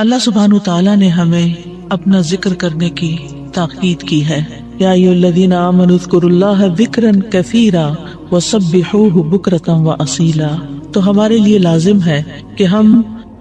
اللہ سبحانہ تعالیٰ نے ہمیں اپنا ذکر کرنے کی تاکید کی ہے. یا ایھا آمنوا اذکروا اللہ ذکرا کثیرا وسبحوہ بکرۃ واصیلا. تو ہمارے لیے لازم ہے کہ ہم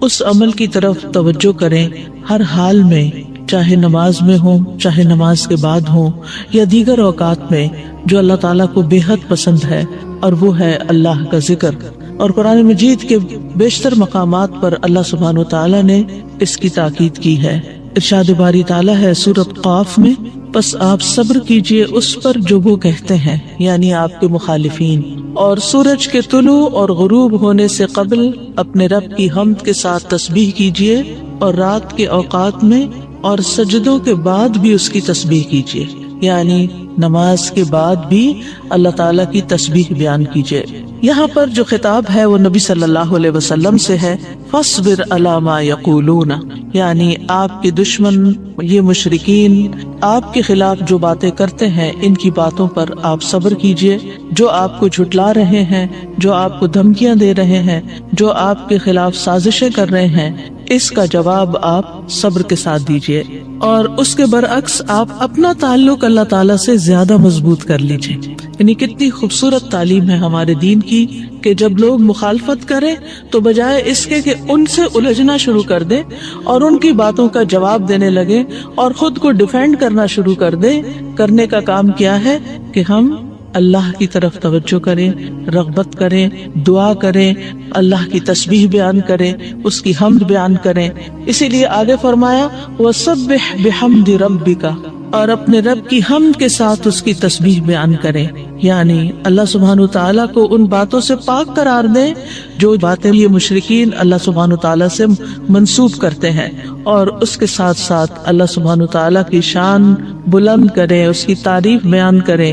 اس عمل کی طرف توجہ کریں ہر حال میں، چاہے نماز میں ہوں، چاہے نماز کے بعد ہوں، یا دیگر اوقات میں، جو اللہ تعالیٰ کو بے حد پسند ہے، اور وہ ہے اللہ کا ذکر. اور قرآن مجید کے بیشتر مقامات پر اللہ سبحانہ وتعالی نے اس کی تاکید کی ہے. ارشاد باری تعالیٰ ہے سورۃ قاف میں، پس آپ صبر کیجئے اس پر جو وہ کہتے ہیں، یعنی آپ کے مخالفین، اور سورج کے طلوع اور غروب ہونے سے قبل اپنے رب کی حمد کے ساتھ تسبیح کیجئے، اور رات کے اوقات میں اور سجدوں کے بعد بھی اس کی تسبیح کیجئے، یعنی نماز کے بعد بھی اللہ تعالیٰ کی تسبیح بیان کیجئے. یہاں پر جو خطاب ہے وہ نبی صلی اللہ علیہ وسلم سے ہے. فاصبر علی ما یقولون، یعنی آپ کے دشمن یہ مشرکین آپ کے خلاف جو باتیں کرتے ہیں، ان کی باتوں پر آپ صبر کیجئے. جو آپ کو جھٹلا رہے ہیں، جو آپ کو دھمکیاں دے رہے ہیں، جو آپ کے خلاف سازشیں کر رہے ہیں، اس کا جواب آپ صبر کے ساتھ دیجئے. اور اس کے برعکس آپ اپنا تعلق اللہ تعالیٰ سے زیادہ مضبوط کر لیجئے. یعنی کتنی خوبصورت تعلیم ہے ہمارے دین کی کہ جب لوگ مخالفت کریں تو بجائے اس کے کہ ان سے الجھنا شروع کر دیں اور ان کی باتوں کا جواب دینے لگے اور خود کو ڈیفینڈ کرنا شروع کر دیں، کرنے کا کام کیا ہے کہ ہم اللہ کی طرف توجہ کریں، رغبت کریں، دعا کریں، اللہ کی تسبیح بیان کریں، اس کی حمد بیان کریں. اسی لیے آگے فرمایا وَسَبِّحْ بِحَمْدِ رَبِّكَ، اور اپنے رب کی حمد کے ساتھ اس کی تسبیح بیان کریں. یعنی اللہ سبحانہ تعالیٰ کو ان باتوں سے پاک قرار دیں جو باتیں یہ مشرکین اللہ سبحانہ تعالیٰ سے منسوب کرتے ہیں، اور اس کے ساتھ ساتھ اللہ سبحانہ تعالیٰ کی شان بلند کریں، اس کی تعریف بیان کریں،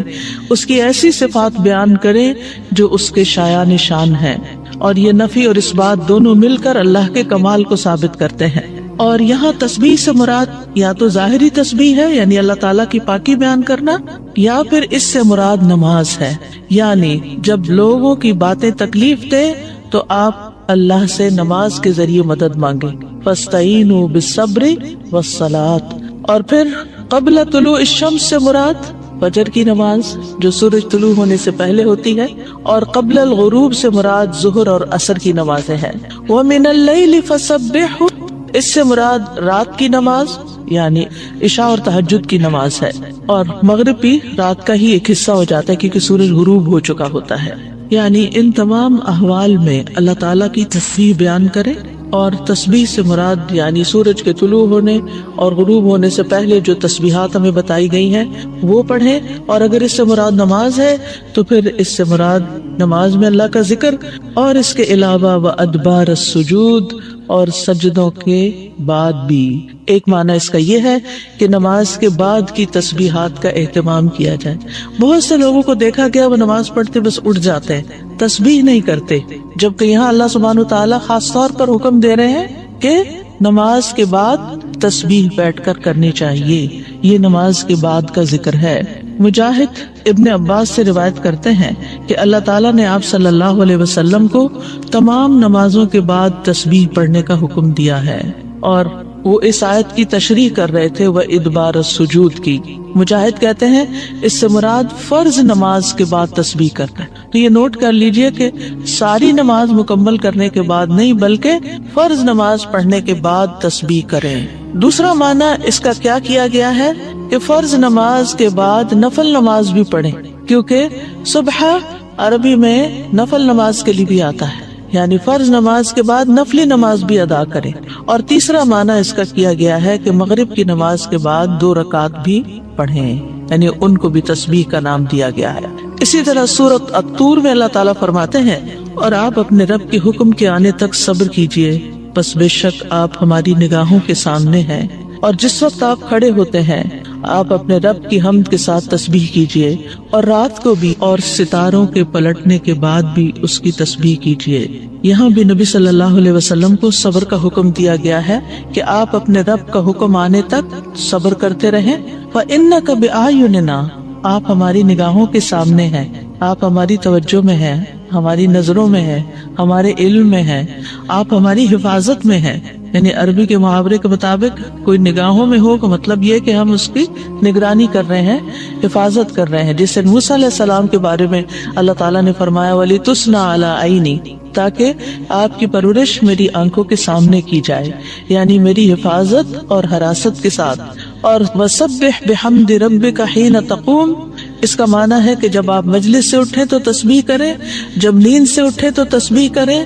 اس کی ایسی صفات بیان کریں جو اس کے شایان شان ہیں. اور یہ نفی اور اثبات دونوں مل کر اللہ کے کمال کو ثابت کرتے ہیں. اور یہاں تسبیح سے مراد یا تو ظاہری تسبیح ہے، یعنی اللہ تعالیٰ کی پاکی بیان کرنا، یا پھر اس سے مراد نماز ہے. یعنی جب لوگوں کی باتیں تکلیف دے تو آپ اللہ سے نماز کے ذریعے مدد مانگیں. فاستعینوا بالصبر والصلاۃ. اور پھر قبل طلوع الشمس سے مراد فجر کی نماز جو سورج طلوع ہونے سے پہلے ہوتی ہے، اور قبل الغروب سے مراد ظہر اور عصر کی نمازیں ہیں. وَمِنَ اللَّيْلِ فَسَبِّحْهُ، اس سے مراد رات کی نماز یعنی عشاء اور تہجد کی نماز ہے. اور مغرب بھی رات کا ہی ایک حصہ ہو جاتا ہے کیونکہ سورج غروب ہو چکا ہوتا ہے. یعنی ان تمام احوال میں اللہ تعالیٰ کی تسبیح بیان کرے. اور تسبیح سے مراد یعنی سورج کے طلوع ہونے اور غروب ہونے سے پہلے جو تسبیحات ہمیں بتائی گئی ہیں وہ پڑھیں. اور اگر اس سے مراد نماز ہے تو پھر اس سے مراد نماز میں اللہ کا ذکر، اور اس کے علاوہ وادبار السجود، اور سجدوں کے بعد بھی. ایک معنی اس کا یہ ہے کہ نماز کے بعد کی تسبیحات کا اہتمام کیا جائے. بہت سے لوگوں کو دیکھا گیا وہ نماز پڑھتے بس اٹھ جاتے ہیں، تسبیح نہیں کرتے، جبکہ یہاں اللہ سبحانہ وتعالیٰ خاص طور پر حکم دے رہے ہیں کہ نماز کے بعد تسبیح بیٹھ کر کرنی چاہیے. یہ نماز کے بعد کا ذکر ہے. مجاہد ابن عباس سے روایت کرتے ہیں کہ اللہ تعالیٰ نے آپ صلی اللہ علیہ وسلم کو تمام نمازوں کے بعد تسبیح پڑھنے کا حکم دیا ہے، اور وہ اس آیت کی تشریح کر رہے تھے وہ ادبار السجود کی. مجاہد کہتے ہیں اس سے مراد فرض نماز کے بعد تسبیح کرنا. تو یہ نوٹ کر لیجئے کہ ساری نماز مکمل کرنے کے بعد نہیں بلکہ فرض نماز پڑھنے کے بعد تسبیح کریں. دوسرا معنی اس کا کیا کیا گیا ہے کہ فرض نماز کے بعد نفل نماز بھی پڑھیں، کیونکہ صبح عربی میں نفل نماز کے لیے بھی آتا ہے، یعنی فرض نماز کے بعد نفلی نماز بھی ادا کریں. اور تیسرا معنی اس کا کیا گیا ہے کہ مغرب کی نماز کے بعد 2 رکعت بھی پڑھیں، یعنی ان کو بھی تسبیح کا نام دیا گیا ہے. اسی طرح سورۃ الطور میں اللہ تعالیٰ فرماتے ہیں اور آپ اپنے رب کے حکم کے آنے تک صبر کیجئے، بس بے شک آپ ہماری نگاہوں کے سامنے ہیں. اور جس وقت آپ کھڑے ہوتے ہیں آپ اپنے رب کی حمد کے ساتھ تسبیح کیجئے، اور رات کو بھی اور ستاروں کے پلٹنے کے بعد بھی اس کی تسبیح کیجئے. یہاں بھی نبی صلی اللہ علیہ وسلم کو صبر کا حکم دیا گیا ہے کہ آپ اپنے رب کا حکم آنے تک صبر کرتے رہیں. فَإِنَّكَ بِأَعْيُنِنَا، آپ ہماری نگاہوں کے سامنے ہیں، آپ ہماری توجہ میں ہیں، ہماری نظروں میں ہے، ہمارے علم میں ہے، آپ ہماری حفاظت میں ہیں. یعنی عربی کے محاورے کے مطابق کوئی نگاہوں میں ہو کا مطلب یہ کہ ہم اس کی نگرانی کر رہے ہیں، حفاظت کر رہے ہیں، جس سے موسیٰ علیہ السلام کے بارے میں اللہ تعالیٰ نے فرمایا وَلِتُسْنَ عَلَىٰ عَيْنِي، تاکہ آپ کی پرورش میری آنکھوں کے سامنے کی جائے، یعنی میری حفاظت اور حراست کے ساتھ۔ اور وَسَبِّحْ بِحَمْدِ رَبِّكَ حِينَ تَقُومُ، اس کا معنی ہے کہ جب آپ مجلس سے اٹھیں تو تسبیح کریں، جب نیند سے اٹھیں تو تسبیح کریں،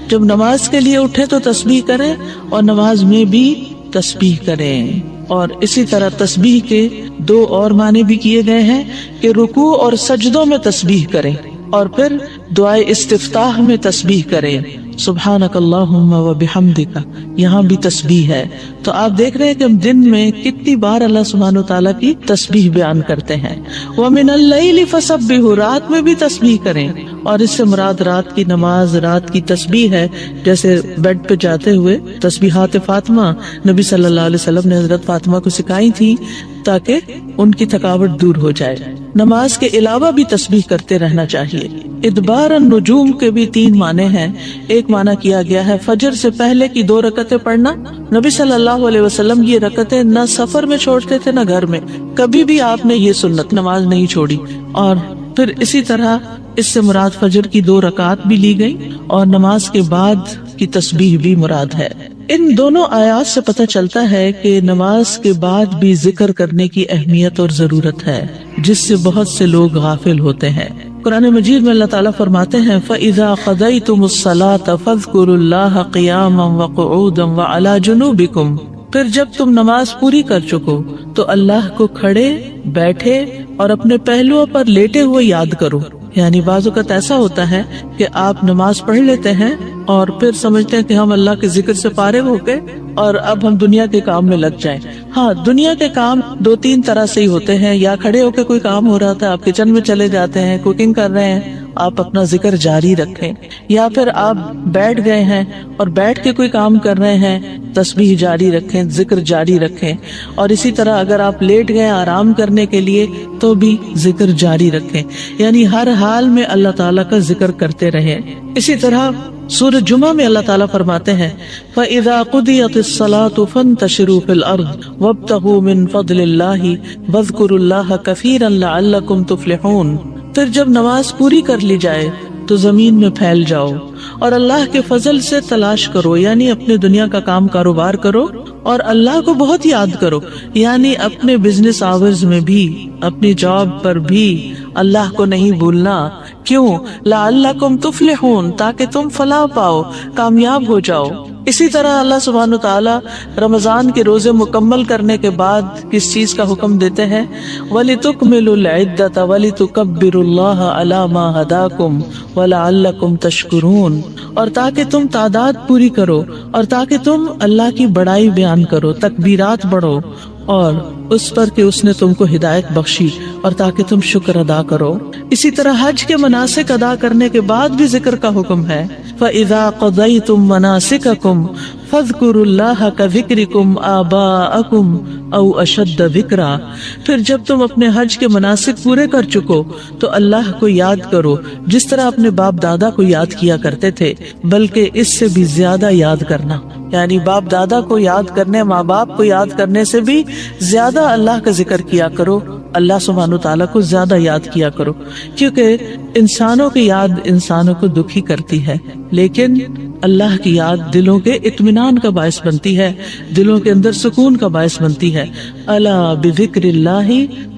جب نماز کے لیے اٹھیں تو تسبیح کریں، اور نماز میں بھی تسبیح کریں۔ اور اسی طرح تسبیح کے دو اور معنی بھی کیے گئے ہیں کہ رکوع اور سجدوں میں تسبیح کریں، اور پھر دعائے استفتاح میں تسبیح کریں، سبحانک اللہم و بحمدک، یہاں بھی تسبیح ہے۔ تو آپ دیکھ رہے ہیں کہ ہم دن میں کتنی بار اللہ سبحانہ وتعالیٰ کی تسبیح بیان کرتے ہیں۔ وَمِنَ اللَّيْلِ فَسَبِّحُوا، رات میں بھی تسبیح کریں، اور اس سے مراد رات کی نماز، رات کی تسبیح ہے، جیسے بیڈ پہ جاتے ہوئے تسبیحات فاطمہ نبی صلی اللہ علیہ وسلم نے حضرت فاطمہ کو سکھائی تھی تاکہ ان کی تھکاوٹ دور ہو جائے۔ نماز کے علاوہ بھی تسبیح کرتے رہنا چاہیے۔ ادبار النجوم کے بھی 3 معنی ہیں۔ ایک معنی کیا گیا ہے فجر سے پہلے کی 2 رکعتیں پڑھنا۔ نبی صلی اللہ علیہ وسلم یہ رکعتیں نہ سفر میں چھوڑتے تھے نہ گھر میں، کبھی بھی آپ نے یہ سنت نماز نہیں چھوڑی۔ اور پھر اسی طرح اس سے مراد فجر کی 2 رکعات بھی لی گئی، اور نماز کے بعد کی تسبیح بھی مراد ہے۔ ان دونوں آیات سے پتہ چلتا ہے کہ نماز کے بعد بھی ذکر کرنے کی اہمیت اور ضرورت ہے، جس سے بہت سے لوگ غافل ہوتے ہیں۔ قرآن مجید میں اللہ تعالیٰ فرماتے ہیں فَإِذَا قَضَيْتُمُ الصَّلَاةَ فَاذْكُرُوا اللَّهَ قِيَامًا وَقُعُودًا وَعَلَى جُنُوبِكُمْ، پھر جب تم نماز پوری کر چکو تو اللہ کو کھڑے، بیٹھے اور اپنے پہلوؤں پر لیٹے ہوئے یاد کرو۔ یعنی بعض اوقات ایسا ہوتا ہے کہ آپ نماز پڑھ لیتے ہیں اور پھر سمجھتے ہیں کہ ہم اللہ کے ذکر سے فارغ ہو گئے اور اب ہم دنیا کے کام میں لگ جائیں۔ ہاں، دنیا کے کام 2-3 طرح سے ہی ہوتے ہیں، یا کھڑے ہو کے کوئی کام ہو رہا تھا، آپ کچن میں چلے جاتے ہیں، کوکنگ کر رہے ہیں، آپ اپنا ذکر جاری رکھیں، یا پھر آپ بیٹھ گئے ہیں اور بیٹھ کے کوئی کام کر رہے ہیں، تسبیح جاری رکھیں، ذکر جاری رکھیں۔ اور اسی طرح اگر آپ لیٹ گئے آرام کرنے کے لیے تو بھی ذکر جاری رکھیں، یعنی ہر حال میں اللہ تعالیٰ کا ذکر کرتے رہیں۔ اسی طرح سورہ جمعہ میں اللہ تعالیٰ فرماتے ہیں فَإِذَا قُضِيَتِ الصَّلَاةُ فَانتَشِرُوا فِي الْأَرْضِ وَابْتَغُوا مِن فَضْلِ اللَّهِ وَاذْكُرُوا اللَّهَ كَثِيرًا لَعَلَّكُمْ تُفْلِحُونَ، پھر جب نماز پوری کر لی جائے تو زمین میں پھیل جاؤ اور اللہ کے فضل سے تلاش کرو، یعنی اپنے دنیا کا کام کاروبار کرو اور اللہ کو بہت یاد کرو، یعنی اپنے بزنس آورز میں بھی، اپنی جاب پر بھی اللہ کو نہیں بھولنا۔ کیوں؟ لعلکم تفلحون، تاکہ تم فلاح پاؤ، کامیاب ہو جاؤ۔ اسی طرح اللہ سبحانہ وتعالی رمضان کے روزے مکمل کرنے کے بعد کس چیز کا حکم دیتے ہیں؟ وَلِتُكْمِلُوا الْعِدَّةَ وَلِتُكَبِّرُوا اللَّهَ عَلَى مَا هَدَاكُمْ وَلَعَلَّكُمْ تَشْكُرُونَ، اور تاکہ تم تعداد پوری کرو، اور تاکہ تم اللہ کی بڑائی بیان کرو، تکبیرات بڑھو، اور اس پر کہ اس نے تم کو ہدایت بخشی، اور تاکہ تم شکر ادا کرو۔ اسی طرح حج کے مناسک ادا کرنے کے بعد بھی ذکر کا حکم ہے فَإِذَا قَضَيْتُم مَّنَاسِكَكُمْ فَاذْكُرُوا اللَّهَ كَذِكْرِكُمْ آبَاءَكُمْ أَوْ أَشَدَّ ذِكْرًا، پھر جب تم اپنے حج کے مناسک پورے کر چکو تو اللہ کو یاد کرو جس طرح اپنے باپ دادا کو یاد کیا کرتے تھے، بلکہ اس سے بھی زیادہ یاد کرنا، یعنی باپ دادا کو یاد کرنے، ماں باپ کو یاد کرنے سے بھی زیادہ اللہ کا ذکر کیا کرو، اللہ سبحانہ وتعالیٰ کو زیادہ یاد کیا کرو، کیونکہ انسانوں کی یاد انسانوں کو دکھی کرتی ہے، لیکن اللہ کی یاد دلوں کے اطمینان کا باعث بنتی ہے، دلوں کے اندر سکون کا باعث بنتی ہے۔ الا بذکر اللہ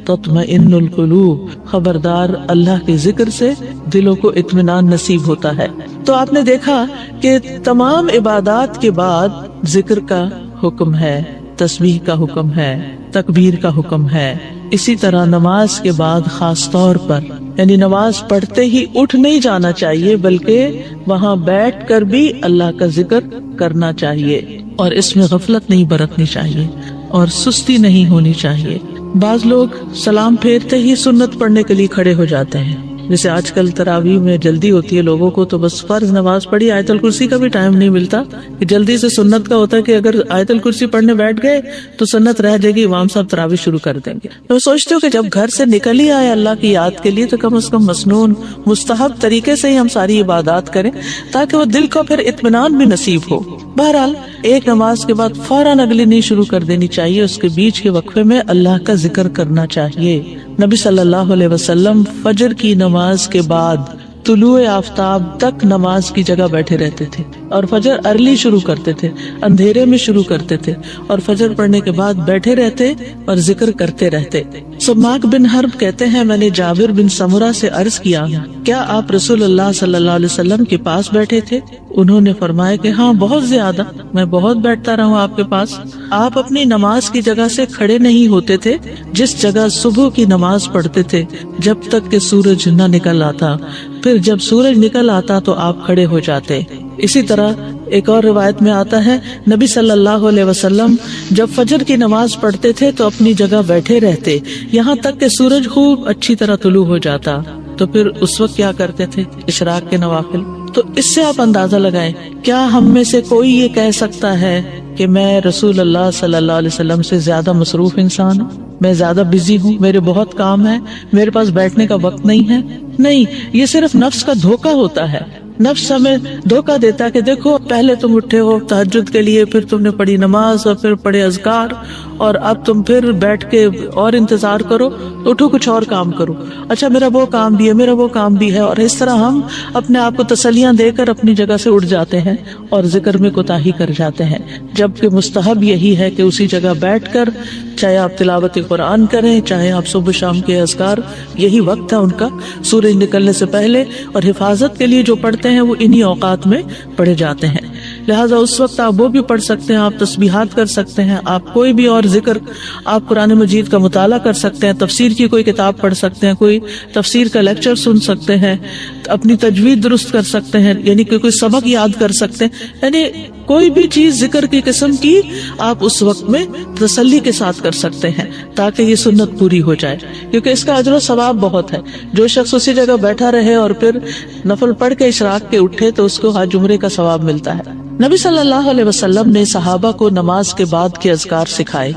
تطمئن القلوب، خبردار اللہ کے ذکر سے دلوں کو اطمینان نصیب ہوتا ہے۔ تو آپ نے دیکھا کہ تمام عبادات کے بعد ذکر کا حکم ہے، تسبیح کا حکم ہے، تکبیر کا حکم ہے۔ اسی طرح نماز کے بعد خاص طور پر، یعنی نماز پڑھتے ہی اٹھ نہیں جانا چاہیے، بلکہ وہاں بیٹھ کر بھی اللہ کا ذکر کرنا چاہیے، اور اس میں غفلت نہیں برتنی چاہیے اور سستی نہیں ہونی چاہیے۔ بعض لوگ سلام پھیرتے ہی سنت پڑھنے کے لیے کھڑے ہو جاتے ہیں، جیسے آج کل تراویح میں جلدی ہوتی ہے لوگوں کو، تو بس فرض نماز پڑھی، آیت الکرسی کا بھی ٹائم نہیں ملتا کہ جلدی سے سنت کا ہوتا ہے کہ اگر آیت الکرسی پڑھنے بیٹھ گئے تو سنت رہ جائے گی، امام صاحب تراویح شروع کر دیں گے۔ میں سوچتی ہوں کہ جب گھر سے نکل ہی آئے اللہ کی یاد کے لیے تو کم از کم مسنون مستحب طریقے سے ہی ہم ساری عبادات کریں تاکہ وہ دل کو پھر اطمینان بھی نصیب ہو۔ بہرحال ایک نماز کے بعد فوراً اگلی نہیں شروع کر دینی چاہیے، اس کے بیچ کے وقفے میں اللہ کا ذکر کرنا چاہیے۔ نبی صلی اللہ علیہ وسلم فجر کی نماز کے بعد طلوع آفتاب تک نماز کی جگہ بیٹھے رہتے تھے، اور فجر ارلی شروع کرتے تھے، اندھیرے میں شروع کرتے تھے، اور فجر پڑھنے کے بعد بیٹھے رہتے اور ذکر کرتے رہتے۔ سماک بن حرب کہتے ہیں میں نے جابر بن سمرہ سے عرض کیا کیا آپ رسول اللہ صلی اللہ علیہ وسلم کے پاس بیٹھے تھے؟ انہوں نے فرمایا کہ ہاں بہت زیادہ، میں بہت بیٹھتا رہا ہوں آپ کے پاس۔ آپ اپنی نماز کی جگہ سے کھڑے نہیں ہوتے تھے جس جگہ صبح کی نماز پڑھتے تھے جب تک کہ سورج نہ نکل آتا، پھر جب سورج نکل آتا تو آپ کھڑے ہو جاتے۔ اسی طرح ایک اور روایت میں آتا ہے نبی صلی اللہ علیہ وسلم جب فجر کی نماز پڑھتے تھے تو اپنی جگہ بیٹھے رہتے یہاں تک کہ سورج خوب اچھی طرح طلوع ہو جاتا، تو پھر اس وقت کیا کرتے تھے؟ اشراق کے نوافل۔ تو اس سے آپ اندازہ لگائیں، کیا ہم میں سے کوئی یہ کہہ سکتا ہے کہ میں رسول اللہ صلی اللہ علیہ وسلم سے زیادہ مصروف انسان ہوں، میں زیادہ بزی ہوں، میرے بہت کام ہے، میرے پاس بیٹھنے کا وقت نہیں ہے؟ نہیں، یہ صرف نفس کا دھوکہ ہوتا ہے۔ نفس ہمیں دھوکہ دیتا ہے کہ دیکھو پہلے تم اٹھے ہو تہجد کے لیے، پھر تم نے پڑھی نماز اور پھر پڑھے اذکار، اور اب تم پھر بیٹھ کے اور انتظار کرو، اٹھو کچھ اور کام کرو، اچھا میرا وہ کام بھی ہے، میرا وہ کام بھی ہے، اور اس طرح ہم اپنے آپ کو تسلیاں دے کر اپنی جگہ سے اٹھ جاتے ہیں اور ذکر میں کوتاہی کر جاتے ہیں، جبکہ مستحب یہی ہے کہ اسی جگہ بیٹھ کر چاہے آپ تلاوت قرآن کریں، چاہے آپ صبح شام کے اذکار، یہی وقت ہے ان کا سورج نکلنے سے پہلے، اور حفاظت کے لیے جو پڑھتے ہیں وہ انہی اوقات میں پڑھے جاتے ہیں۔ لہٰذا اس وقت آپ وہ بھی پڑھ سکتے ہیں، آپ تسبیحات کر سکتے ہیں، آپ کوئی بھی اور ذکر، آپ قرآن مجید کا مطالعہ کر سکتے ہیں، تفسیر کی کوئی کتاب پڑھ سکتے ہیں، کوئی تفسیر کا لیکچر سن سکتے ہیں، اپنی تجوید درست کر سکتے ہیں، یعنی کہ کوئی سبق یاد کر سکتے ہیں، یعنی کوئی بھی چیز ذکر کی قسم کی آپ اس وقت میں تسلی کے ساتھ کر سکتے ہیں تاکہ یہ سنت پوری ہو جائے، کیونکہ اس کا اجر و ثواب بہت ہے۔ جو شخص اسی جگہ بیٹھا رہے اور پھر نفل پڑھ کے اشراق کے اٹھے تو اس کو حج عمرے کا ثواب ملتا ہے۔ نبی صلی اللہ علیہ وسلم نے صحابہ کو نماز کے بعد کے اذکار سکھائے۔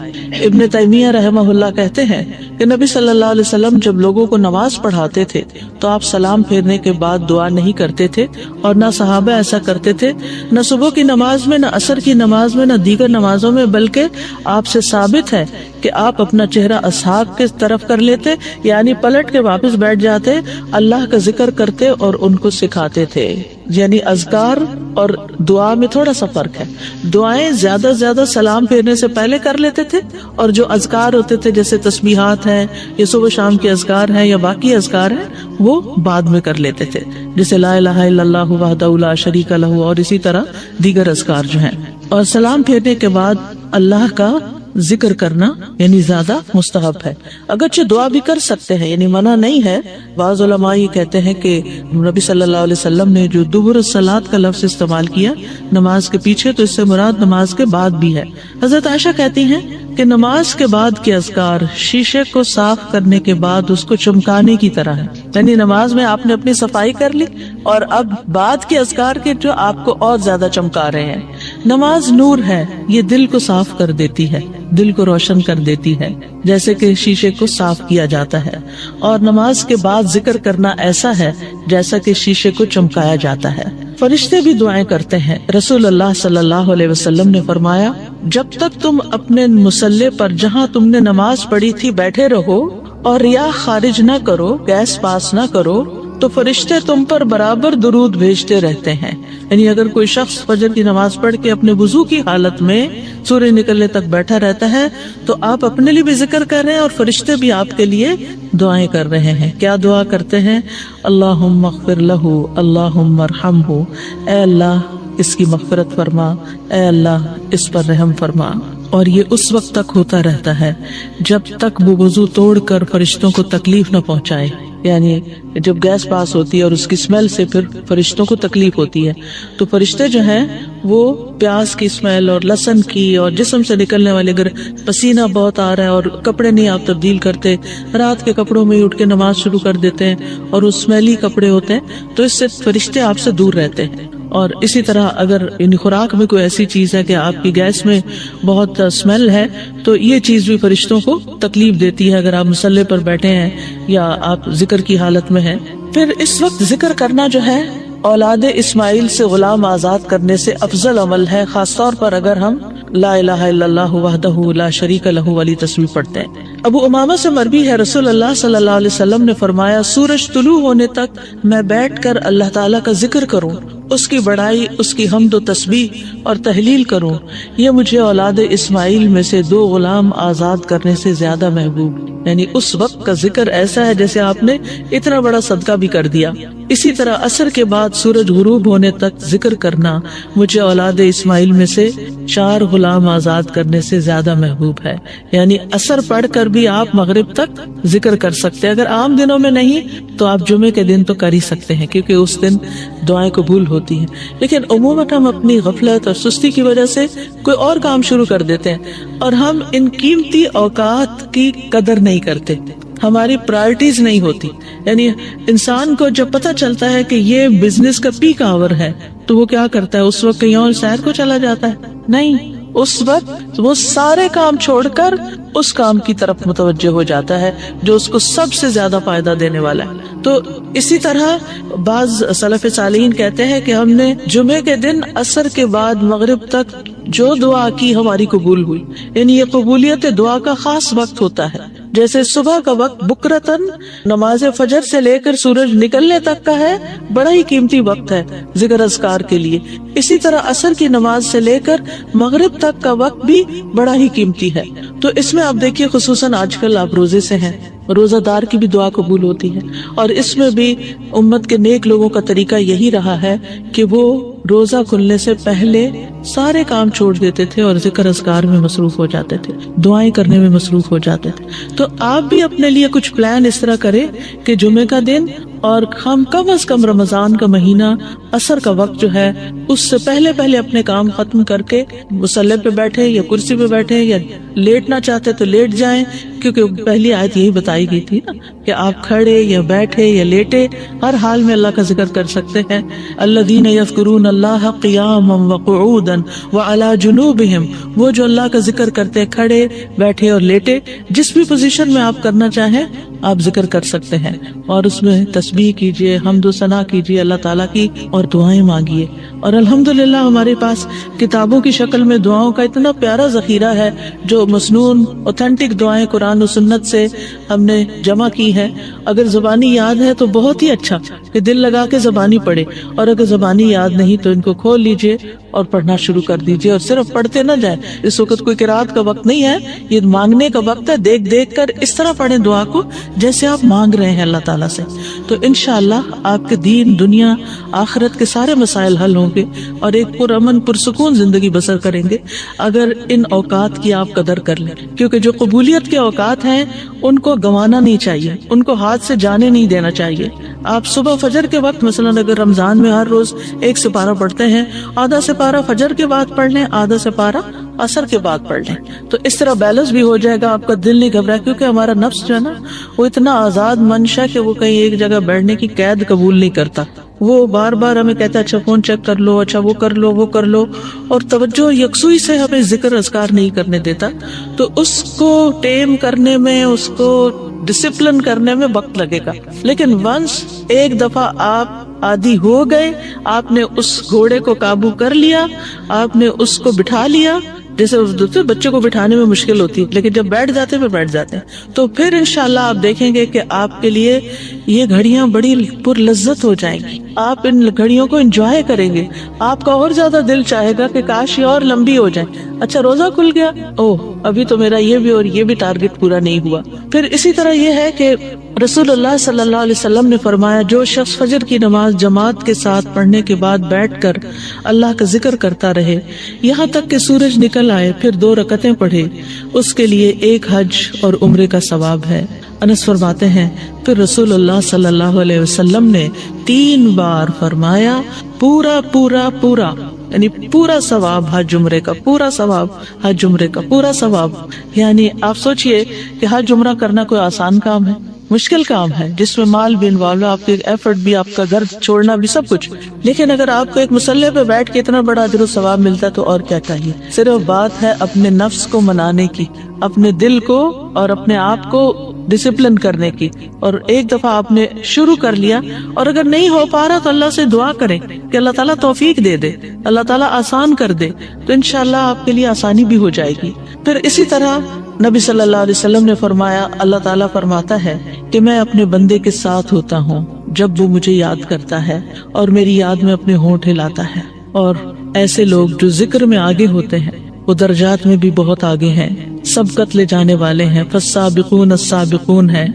ابن تیمیہ رحمہ اللہ کہتے ہیں کہ نبی صلی اللہ علیہ وسلم جب لوگوں کو نماز پڑھاتے تھے تو آپ سلام پھیرنے کے بعد دعا نہیں کرتے تھے، اور نہ صحابہ ایسا کرتے تھے، نہ صبح کی نماز میں، نہ عصر کی نماز میں، نہ دیگر نمازوں میں، بلکہ آپ سے ثابت ہے کہ آپ اپنا چہرہ اصحاب کے طرف کر لیتے، یعنی پلٹ کے واپس بیٹھ جاتے، اللہ کا ذکر کرتے اور ان کو سکھاتے تھے۔ یعنی اذکار اور دعا میں تھوڑا سا فرق ہے، دعائیں زیادہ سے زیادہ سلام پھیرنے سے پہلے کر لیتے تھے، اور جو اذکار ہوتے تھے جیسے تسبیحات ہیں یا صبح شام کے اذکار ہیں یا باقی اذکار ہیں وہ بعد میں کر لیتے تھے، جیسے لا الہ الا اللہ وحدہ لا شریک لہ، اور اسی طرح دیگر اذکار جو ہیں۔ اور سلام پھیرنے کے بعد اللہ کا ذکر کرنا یعنی زیادہ مستحب ہے، اگرچہ دعا بھی کر سکتے ہیں، یعنی منع نہیں ہے۔ بعض علماء یہ کہتے ہیں کہ نبی صلی اللہ علیہ وسلم نے جو دبر الصلاۃ کا لفظ استعمال کیا نماز کے پیچھے، تو اس سے مراد نماز کے بعد بھی ہے۔ حضرت عائشہ کہتی ہیں کہ نماز کے بعد کے اذکار شیشے کو صاف کرنے کے بعد اس کو چمکانے کی طرح ہے، یعنی نماز میں آپ نے اپنی صفائی کر لی اور اب بعد کے اذکار کے جو آپ کو اور زیادہ چمکا رہے ہیں۔ نماز نور ہے، یہ دل کو صاف کر دیتی ہے، دل کو روشن کر دیتی ہے، جیسے کہ شیشے کو صاف کیا جاتا ہے، اور نماز کے بعد ذکر کرنا ایسا ہے جیسا کہ شیشے کو چمکایا جاتا ہے۔ فرشتے بھی دعائیں کرتے ہیں۔ رسول اللہ صلی اللہ علیہ وسلم نے فرمایا، جب تک تم اپنے مصلی پر جہاں تم نے نماز پڑھی تھی بیٹھے رہو اور ریا خارج نہ کرو، گیس پاس نہ کرو، تو فرشتے تم پر برابر درود بھیجتے رہتے ہیں۔ یعنی اگر کوئی شخص فجر کی نماز پڑھ کے اپنے وضو کی حالت میں سورج نکلنے تک بیٹھا رہتا ہے تو آپ اپنے لیے بھی ذکر کر رہے ہیں اور فرشتے بھی آپ کے لیے دعائیں کر رہے ہیں۔ کیا دعا کرتے ہیں؟ اللہم اغفر لہ، اللہم ارحمہ، اے اللہ اس کی مغفرت فرما، اے اللہ اس پر رحم فرما۔ اور یہ اس وقت تک ہوتا رہتا ہے جب تک وہ وضو توڑ کر فرشتوں کو تکلیف نہ پہنچائے، یعنی جب گیس پاس ہوتی ہے اور اس کی اسمیل سے پھر فرشتوں کو تکلیف ہوتی ہے، تو فرشتے جو ہیں وہ پیاز کی اسمیل اور لہسن کی اور جسم سے نکلنے والے، اگر پسینہ بہت آ رہا ہے اور کپڑے نہیں آپ تبدیل کرتے، رات کے کپڑوں میں ہی اٹھ کے نماز شروع کر دیتے ہیں اور اس اسمیلی کپڑے ہوتے ہیں، تو اس سے فرشتے آپ سے دور رہتے ہیں۔ اور اسی طرح اگر یعنی خوراک میں کوئی ایسی چیز ہے کہ آپ کی گیس میں بہت اسمیل ہے، تو یہ چیز بھی فرشتوں کو تکلیف دیتی ہے اگر آپ مصلی پر بیٹھے ہیں یا آپ ذکر کی حالت میں ہیں۔ پھر اس وقت ذکر کرنا جو ہے اولاد اسماعیل سے غلام آزاد کرنے سے افضل عمل ہے، خاص طور پر اگر ہم لا الہ الا اللہ وحدہ لا شریک لہ والی تسبیح پڑھتے ہیں۔ ابو امامہ سے مروی ہے، رسول اللہ صلی اللہ علیہ وسلم نے فرمایا، سورج طلوع ہونے تک میں بیٹھ کر اللہ تعالیٰ کا ذکر کروں، اس کی بڑائی، اس کی حمد و تسبیح اور تحلیل کروں، یہ مجھے اولاد اسماعیل میں سے 2 غلام آزاد کرنے سے زیادہ محبوب۔ یعنی اس وقت کا ذکر ایسا ہے جیسے آپ نے اتنا بڑا صدقہ بھی کر دیا۔ اسی طرح عصر کے بعد سورج غروب ہونے تک ذکر کرنا مجھے اولاد اسماعیل میں سے 4 غلام آزاد کرنے سے زیادہ محبوب ہے۔ یعنی عصر پڑھ کر بھی آپ مغرب تک ذکر کر سکتے ہیں، اگر عام دنوں میں نہیں تو آپ جمعے کے دن تو کر ہی سکتے ہیں، کیونکہ اس دن دعائیں قبول ہوتی ہیں۔ لیکن عموماً ہم اپنی غفلت اور سستی کی وجہ سے کوئی اور کام شروع کر دیتے ہیں اور ہم ان قیمتی اوقات کی قدر نہیں کرتے، ہماری پرائرٹیز نہیں ہوتی۔ یعنی انسان کو جب پتہ چلتا ہے کہ یہ بزنس کا پیک آور ہے تو وہ کیا کرتا ہے، اس وقت کہیں اور سیر کو چلا جاتا ہے؟ نہیں، اس وقت وہ سارے کام چھوڑ کر اس کام کی طرف متوجہ ہو جاتا ہے جو اس کو سب سے زیادہ فائدہ دینے والا ہے۔ تو اسی طرح بعض سلف صالحین کہتے ہیں کہ ہم نے جمعے کے دن عصر کے بعد مغرب تک جو دعا کی ہماری قبول ہوئی۔ یعنی یہ قبولیت دعا کا خاص وقت ہوتا ہے، جیسے صبح کا وقت بکرتن نماز فجر سے لے کر سورج نکلنے تک کا ہے، بڑا ہی قیمتی وقت ہے ذکر اذکار کے لیے۔ اسی طرح عصر کی نماز سے لے کر مغرب تک کا وقت بھی بڑا ہی قیمتی ہے۔ تو اس میں آپ دیکھیے، خصوصاً آج کل آپ روزے سے ہیں، روزہ دار کی بھی دعا قبول ہوتی ہے، اور اس میں بھی امت کے نیک لوگوں کا طریقہ یہی رہا ہے کہ وہ روزہ کھلنے سے پہلے سارے کام چھوڑ دیتے تھے اور ذکر اذکار میں مصروف ہو جاتے تھے، دعائیں کرنے میں مصروف ہو جاتے تھے۔ تو آپ بھی اپنے لیے کچھ پلان اس طرح کریں کہ جمعے کا دن اور ہم کم از کم رمضان کا مہینہ عصر کا وقت جو ہے اس سے پہلے اپنے کام ختم کر کے مصلی پہ بیٹھے یا کرسی پہ بیٹھے، یا لیٹنا چاہتے تو لیٹ جائیں، کیونکہ پہلی آیت یہی بتائی گئی تھی نا کہ آپ کھڑے یا بیٹھے یا لیٹے ہر حال میں اللہ کا ذکر کر سکتے ہیں۔ الذین یذکرون اللہ قیاما وقعودا وعلی جنوبہم، وہ جو اللہ کا ذکر کرتے ہیں کھڑے، بیٹھے اور لیٹے، جس بھی پوزیشن میں آپ کرنا چاہیں آپ ذکر کر سکتے ہیں، اور اس میں تسبیح کیجئے، حمد و ثنا کیجئے اللہ تعالیٰ کی، اور دعائیں مانگیے۔ اور الحمدللہ ہمارے پاس کتابوں کی شکل میں دعاؤں کا اتنا پیارا ذخیرہ ہے، جو مسنون اوتھینٹک دعائیں قرآن و سنت سے ہم نے جمع کی ہے۔ اگر زبانی یاد ہے تو بہت ہی اچھا کہ دل لگا کے زبانی پڑھے، اور اگر زبانی یاد نہیں تو ان کو کھول لیجئے اور پڑھنا شروع کر دیجئے، اور صرف پڑھتے نہ جائیں۔ اس وقت کوئی قرات کا وقت نہیں ہے، یہ مانگنے کا وقت ہے۔ دیکھ دیکھ کر اس طرح پڑھیں دعا کو جیسے آپ مانگ رہے ہیں اللہ تعالیٰ سے، تو انشاءاللہ آپ کے دین، دنیا، آخرت کے سارے مسائل حل ہوں گے، اور ایک پرامن پرسکون زندگی بسر کریں گے اگر ان اوقات کی آپ قدر کر لیں۔ کیونکہ جو قبولیت کے اوقات ہیں ان کو گنوانا نہیں چاہیے، ان کو ہاتھ سے جانے نہیں دینا چاہیے۔ آپ صبح فجر کے وقت مثلاً اگر رمضان میں ہر روز 1 سپارہ پڑھتے ہیں، آدھا سپارہ فجر کے بعد پڑھ لیں، آدھا سپارہ عصر کے بعد پڑھ لیں، تو اس طرح بیلنس بھی ہو جائے گا، آپ کا دل نہیں گھبرائے، کیونکہ ہمارا نفس جو ہے نا وہ اتنا آزاد منشا کہ وہ کہیں ایک جگہ بیٹھنے کی قید قبول نہیں کرتا، وہ بار بار ہمیں کہتا ہے اچھا فون چیک کر لو، اچھا وہ کر لو، وہ کر لو، اور توجہ یکسوئی سے ہمیں ذکر اذکار نہیں کرنے دیتا۔ تو اس کو ٹیم کرنے میں، اس کو ڈسپلن کرنے میں وقت لگے گا، لیکن ونس ایک دفعہ آپ عادی ہو گئے، آپ نے اس گھوڑے کو قابو کر لیا، آپ نے اس کو بٹھا لیا، جیسے دوسرے بچوں کو بٹھانے میں مشکل ہوتی ہے لیکن جب بیٹھ جاتے ہیں پھر بیٹھ جاتے ہیں، تو پھر انشاءاللہ آپ دیکھیں گے کہ آپ کے لیے یہ گھڑیاں بڑی پر لذت ہو جائیں گی، آپ ان گھڑیوں کو انجوائے کریں گے، آپ کا اور زیادہ دل چاہے گا کہ کاش یہ اور لمبی ہو جائیں۔ اچھا روزہ کھل گیا، ابھی تو میرا یہ بھی اور یہ بھی ٹارگٹ پورا نہیں ہوا۔ پھر اسی طرح یہ ہے کہ رسول اللہ صلی اللہ علیہ وسلم نے فرمایا، جو شخص فجر کی نماز جماعت کے ساتھ پڑھنے کے بعد بیٹھ کر اللہ کا ذکر کرتا رہے یہاں تک کہ سورج نکل آئے، پھر 2 رکعتیں پڑھے، اس کے لیے 1 حج اور عمرے کا ثواب ہے۔ انس فرماتے ہیں پھر رسول اللہ صلی اللہ علیہ وسلم نے 3 بار فرمایا پورا پورا پورا، یعنی پورا ثواب حج عمرے کا، پورا ثواب حج عمرے کا، پورا ثواب. یعنی آپ سوچئے کہ حج عمرہ کرنا کوئی آسان کام ہے؟ مشکل کام ہے، جس میں مال بھی انوالو، آپ کے ایفرٹ بھی، آپ کا گھر چھوڑنا بھی، سب کچھ. لیکن اگر آپ کو ایک مصلی پہ بیٹھ کے اتنا بڑا اجر و ثواب ملتا ہے تو اور کیا چاہیے. صرف بات ہے اپنے نفس کو منانے کی، اپنے دل کو اور اپنے آپ کو ڈسپلن کرنے کی. اور ایک دفعہ آپ نے شروع کر لیا اور اگر نہیں ہو پا رہا تو اللہ سے دعا کریں کہ اللہ تعالیٰ توفیق دے دے، اللہ تعالیٰ آسان کر دے، تو انشاءاللہ آپ کے لیے آسانی بھی ہو جائے گی. پھر اسی طرح نبی صلی اللہ علیہ وسلم نے فرمایا، اللہ تعالیٰ فرماتا ہے کہ میں اپنے بندے کے ساتھ ہوتا ہوں جب وہ مجھے یاد کرتا ہے اور میری یاد میں اپنے ہونٹ ہلاتا ہے. اور ایسے لوگ جو ذکر میں آگے ہوتے ہیں وہ درجات میں بھی بہت آگے ہیں، سبقت لے جانے والے ہیں، فالسابقون السابقون ہیں.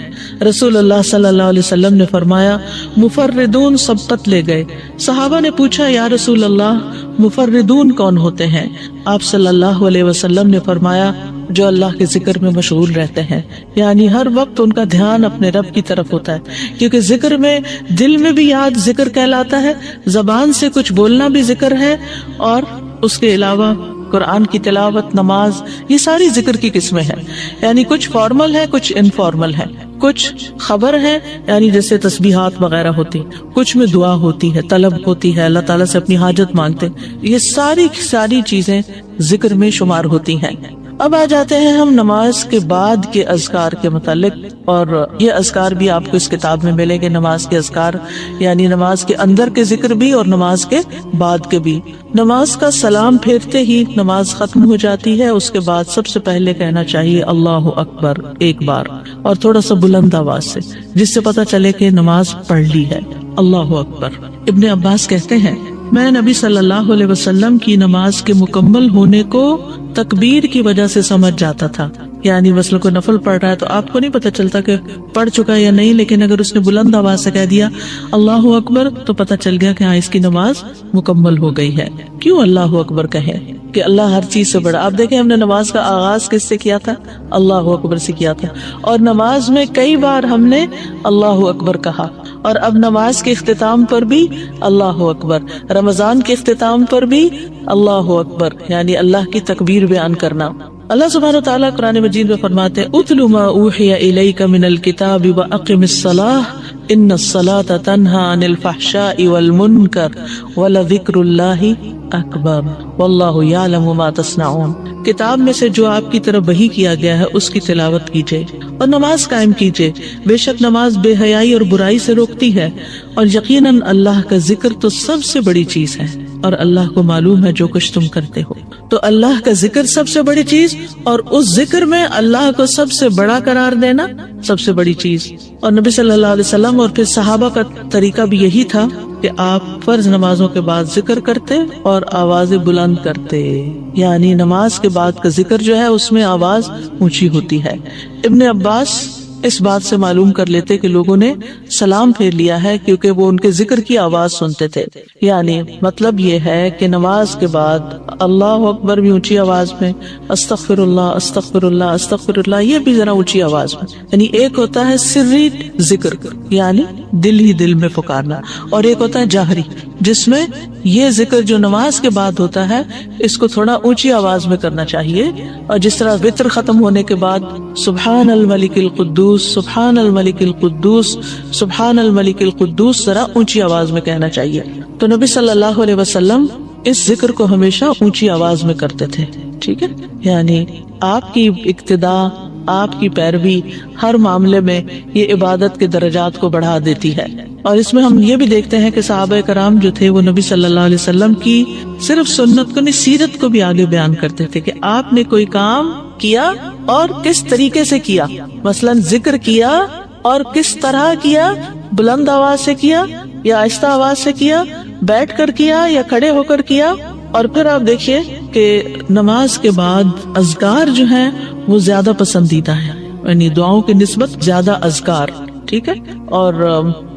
رسول اللہ صلی اللہ علیہ وسلم نے فرمایا مفردون سبقت لے گئے. صحابہ نے پوچھا یا رسول اللہ مفردون کون ہوتے ہیں؟ آپ صلی اللہ علیہ وسلم نے فرمایا جو اللہ کے ذکر میں مشغول رہتے ہیں، یعنی ہر وقت ان کا دھیان اپنے رب کی طرف ہوتا ہے، کیونکہ ذکر میں دل میں بھی یاد ذکر کہلاتا ہے، زبان سے کچھ بولنا بھی ذکر ہے، اور اس کے علاوہ قرآن کی تلاوت، نماز، یہ ساری ذکر کی قسمیں ہیں. یعنی کچھ فارمل ہے، کچھ انفارمل ہے، کچھ خبر ہے یعنی جیسے تسبیحات وغیرہ ہوتی، کچھ میں دعا ہوتی ہے، طلب ہوتی ہے، اللہ تعالیٰ سے اپنی حاجت مانگتے. یہ ساری چیزیں ذکر میں شمار ہوتی ہیں. اب آ جاتے ہیں ہم نماز کے بعد کے اذکار کے متعلق، اور یہ اذکار بھی آپ کو اس کتاب میں ملیں گے. نماز کے اذکار یعنی نماز کے اندر کے ذکر بھی اور نماز کے بعد کے بھی. نماز کا سلام پھیرتے ہی نماز ختم ہو جاتی ہے، اس کے بعد سب سے پہلے کہنا چاہیے اللہ اکبر ایک بار، اور تھوڑا سا بلند آواز سے، جس سے پتہ چلے کہ نماز پڑھ لی ہے. اللہ اکبر. ابن عباس کہتے ہیں میں نبی صلی اللہ علیہ وسلم کی نماز کے مکمل ہونے کو تکبیر کی وجہ سے سمجھ جاتا تھا. یعنی مثلا کوئی نفل پڑھ رہا ہے تو آپ کو نہیں پتہ چلتا کہ پڑھ چکا ہے یا نہیں، لیکن اگر اس نے بلند آواز سے کہہ دیا اللہ اکبر تو پتہ چل گیا کہ ہاں اس کی نماز مکمل ہو گئی ہے. کیوں اللہ اکبر کہیں؟ کہ اللہ ہر چیز سے بڑا. آپ دیکھیں ہم نے نماز کا آغاز کس سے کیا تھا؟ اللہ اکبر سے کیا تھا، اور نماز میں کئی بار ہم نے اللہ اکبر کہا. اور اب نماز کے اختتام پر بھی اللہ اکبر، رمضان کے اختتام پر بھی اللہ اکبر، یعنی اللہ کی تکبیر بیان کرنا. اللہ سبحانہ وتعالیٰ قرآن مجید میں فرماتے ہیں اتل ما اوحی الیک من الکتاب واقم الصلاۃ ان الصلاۃ تنہی عن الفحشاء والمنکر ولذکر اللہ اکبر واللہ یعلم ما تصنعون. کتاب میں سے جو آپ کی طرف وحی کیا گیا ہے اس کی تلاوت کیجیے اور نماز قائم کیجیے. بے شک نماز بے حیائی اور برائی سے روکتی ہے، اور یقیناً اللہ کا ذکر تو سب سے بڑی چیز ہے، اور اللہ کو معلوم ہے جو کچھ تم کرتے ہو. تو اللہ کا ذکر سب سے بڑی چیز، اور اس ذکر میں اللہ کو سب سے بڑا قرار دینا سب سے بڑی چیز. اور نبی صلی اللہ علیہ وسلم اور پھر صحابہ کا طریقہ بھی یہی تھا کہ آپ فرض نمازوں کے بعد ذکر کرتے اور آوازیں بلند کرتے، یعنی نماز کے بعد کا ذکر جو ہے اس میں آواز اونچی ہوتی ہے. ابن عباس اس بات سے معلوم کر لیتے کہ لوگوں نے سلام پھیر لیا ہے کیونکہ وہ ان کے ذکر کی آواز سنتے تھے. یعنی مطلب یہ ہے کہ نماز کے بعد اللہ اکبر بھی اونچی آواز میں، استغفر اللہ استغفر اللہ استغفر اللہ یہ بھی ذرا اونچی آواز میں. یعنی ایک ہوتا ہے سری ذکر یعنی دل ہی دل میں پکارنا، اور ایک ہوتا ہے جہری جس میں یہ ذکر جو نماز کے بعد ہوتا ہے اس کو تھوڑا اونچی آواز میں کرنا چاہیے. اور جس طرح وتر ختم ہونے کے بعد سبحان الملک القدوس سبحان الملک القدوس سبحان الملک القدوس ذرا اونچی آواز میں کہنا چاہیے. تو نبی صلی اللہ علیہ وسلم اس ذکر کو ہمیشہ اونچی آواز میں کرتے تھے. ٹھیک ہے، یعنی آپ کی اقتداء، آپ کی پیروی ہر معاملے میں یہ عبادت کے درجات کو بڑھا دیتی ہے. اور اس میں ہم یہ بھی دیکھتے ہیں کہ صحابہ کرام جو تھے وہ نبی صلی اللہ علیہ وسلم کی صرف سنت کو نہیں، سیرت کو بھی آگے بیان کرتے تھے کہ آپ نے کوئی کام کیا اور کس طریقے سے کیا. مثلا ذکر کیا اور کس طرح کیا، بلند آواز سے کیا یا آہستہ آواز سے کیا، بیٹھ کر کیا یا کھڑے ہو کر کیا. اور پھر آپ دیکھیے کہ نماز کے بعد اذکار جو ہیں وہ زیادہ پسندیدہ ہیں، یعنی دعاؤں کی نسبت زیادہ اذکار. ٹھیک ہے، اور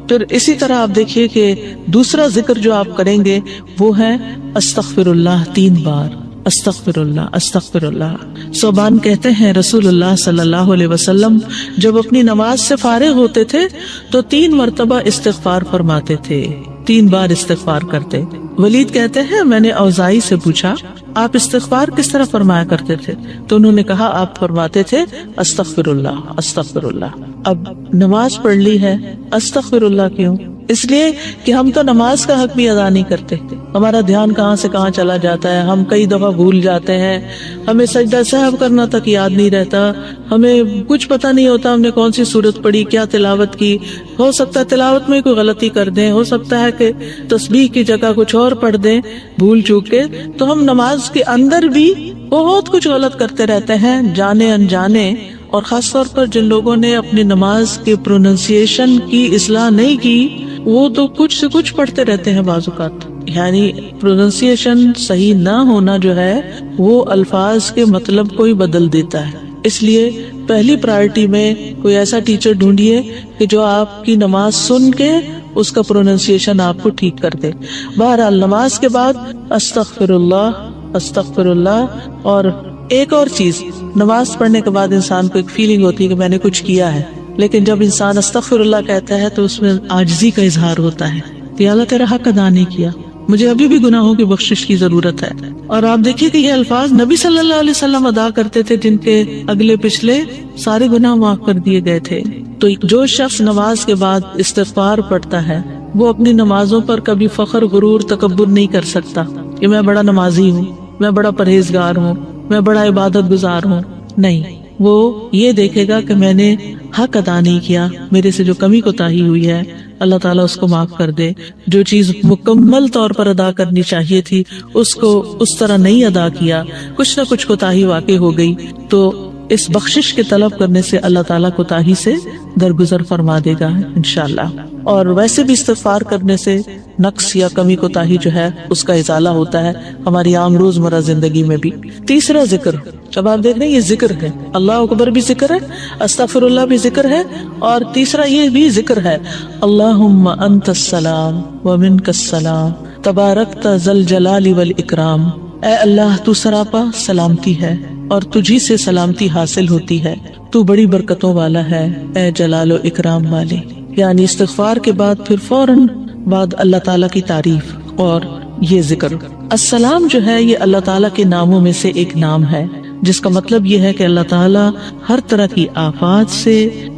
پھر اسی طرح آپ دیکھیے کہ دوسرا ذکر جو آپ کریں گے وہ ہے استغفر اللہ 3 بار. استغفراللہ استغفراللہ. صوبان کہتے ہیں رسول اللہ صلی اللہ علیہ وسلم جب اپنی نماز سے فارغ ہوتے تھے تو 3 مرتبہ استغفار فرماتے تھے، 3 بار استغفار کرتے. ولید کہتے ہیں میں نے اوزائی سے پوچھا آپ استغفار کس طرح فرمایا کرتے تھے؟ تو انہوں نے کہا آپ فرماتے تھے استغفراللہ استغفراللہ. اب نماز پڑھ لی ہے، استغفراللہ کیوں؟ اس لیے کہ ہم تو نماز کا حق بھی ادا نہیں کرتے. ہمارا دھیان کہاں سے کہاں چلا جاتا ہے، ہم کئی دفعہ بھول جاتے ہیں، ہمیں سجدہ سہو کرنا تک یاد نہیں رہتا، ہمیں کچھ پتہ نہیں ہوتا ہم نے کون سی سورت پڑھی، کیا تلاوت کی. ہو سکتا ہے تلاوت میں کوئی غلطی کر دیں، ہو سکتا ہے کہ تسبیح کی جگہ کچھ اور پڑھ دیں بھول چوک کے. تو ہم نماز کے اندر بھی بہت کچھ غلط کرتے رہتے ہیں جانے انجانے. اور خاص طور پر جن لوگوں نے اپنی نماز کے پروننسیشن کی اصلاح نہیں کی وہ تو کچھ سے کچھ پڑھتے رہتے ہیں بعض اوقات. یعنی پروننسیشن صحیح نہ ہونا جو ہے وہ الفاظ کے مطلب کو ہی بدل دیتا ہے. اس لیے پہلی پرائرٹی میں کوئی ایسا ٹیچر ڈھونڈیے کہ جو آپ کی نماز سن کے اس کا پروننسیشن آپ کو ٹھیک کر دے. بہرحال نماز کے بعد استغفراللہ استغفراللہ. اور ایک اور چیز، نماز پڑھنے کے بعد انسان کو ایک فیلنگ ہوتی ہے کہ میں نے کچھ کیا ہے، لیکن جب انسان استغفراللہ کہتا ہے تو اس میں عاجزی کا اظہار ہوتا ہے کہ اللہ تیرا حق ادا نہیں کیا، مجھے ابھی بھی گناہوں کی بخشش کی ضرورت ہے. اور آپ دیکھیے کہ یہ الفاظ نبی صلی اللہ علیہ وسلم ادا کرتے تھے جن کے اگلے پچھلے سارے گناہ معاف کر دیے گئے تھے. تو جو شخص نماز کے بعد استغفار پڑھتا ہے وہ اپنی نمازوں پر کبھی فخر غرور تکبر نہیں کر سکتا کہ میں بڑا نمازی ہوں، میں بڑا پرہیزگار ہوں، میں بڑا عبادت گزار ہوں. نہیں، وہ یہ دیکھے گا کہ میں نے حق ادا نہیں کیا، میرے سے جو کمی کوتاہی ہوئی ہے اللہ تعالیٰ اس کو معاف کر دے. جو چیز مکمل طور پر ادا کرنی چاہیے تھی اس کو اس طرح نہیں ادا کیا، کچھ نہ کچھ کوتاہی واقع ہو گئی، تو اس بخشش کے طلب کرنے سے اللہ تعالیٰ کوتاہی سے درگزر فرما دے گا انشاءاللہ. اور ویسے بھی استغفار کرنے سے نقص یا کمی کوتاہی جو ہے اس کا ازالہ ہوتا ہے ہماری عام روزمرہ زندگی میں بھی. تیسرا ذکر، اب آپ دیکھ رہے ہیں یہ ذکر ہے، اللہ اکبر بھی ذکر ہے، استغفر اللہ بھی ذکر ہے، اور تیسرا یہ بھی ذکر ہے اللہم انت السلام ومنک السلام تبارکت ذل جلال والاکرام. اے اللہ تو سراپا سلامتی ہے اور تجھی سے سلامتی حاصل ہوتی ہے، تو بڑی برکتوں والا ہے اے جلال و اکرام والے. یعنی استغفار کے بعد پھر فوراً بعد اللہ تعالیٰ کی تعریف اور یہ ذکر. السلام جو ہے یہ اللہ تعالیٰ کے ناموں میں سے ایک نام ہے جس کا مطلب یہ ہے کہ اللہ تعالیٰ ہر طرح کی آفات سے،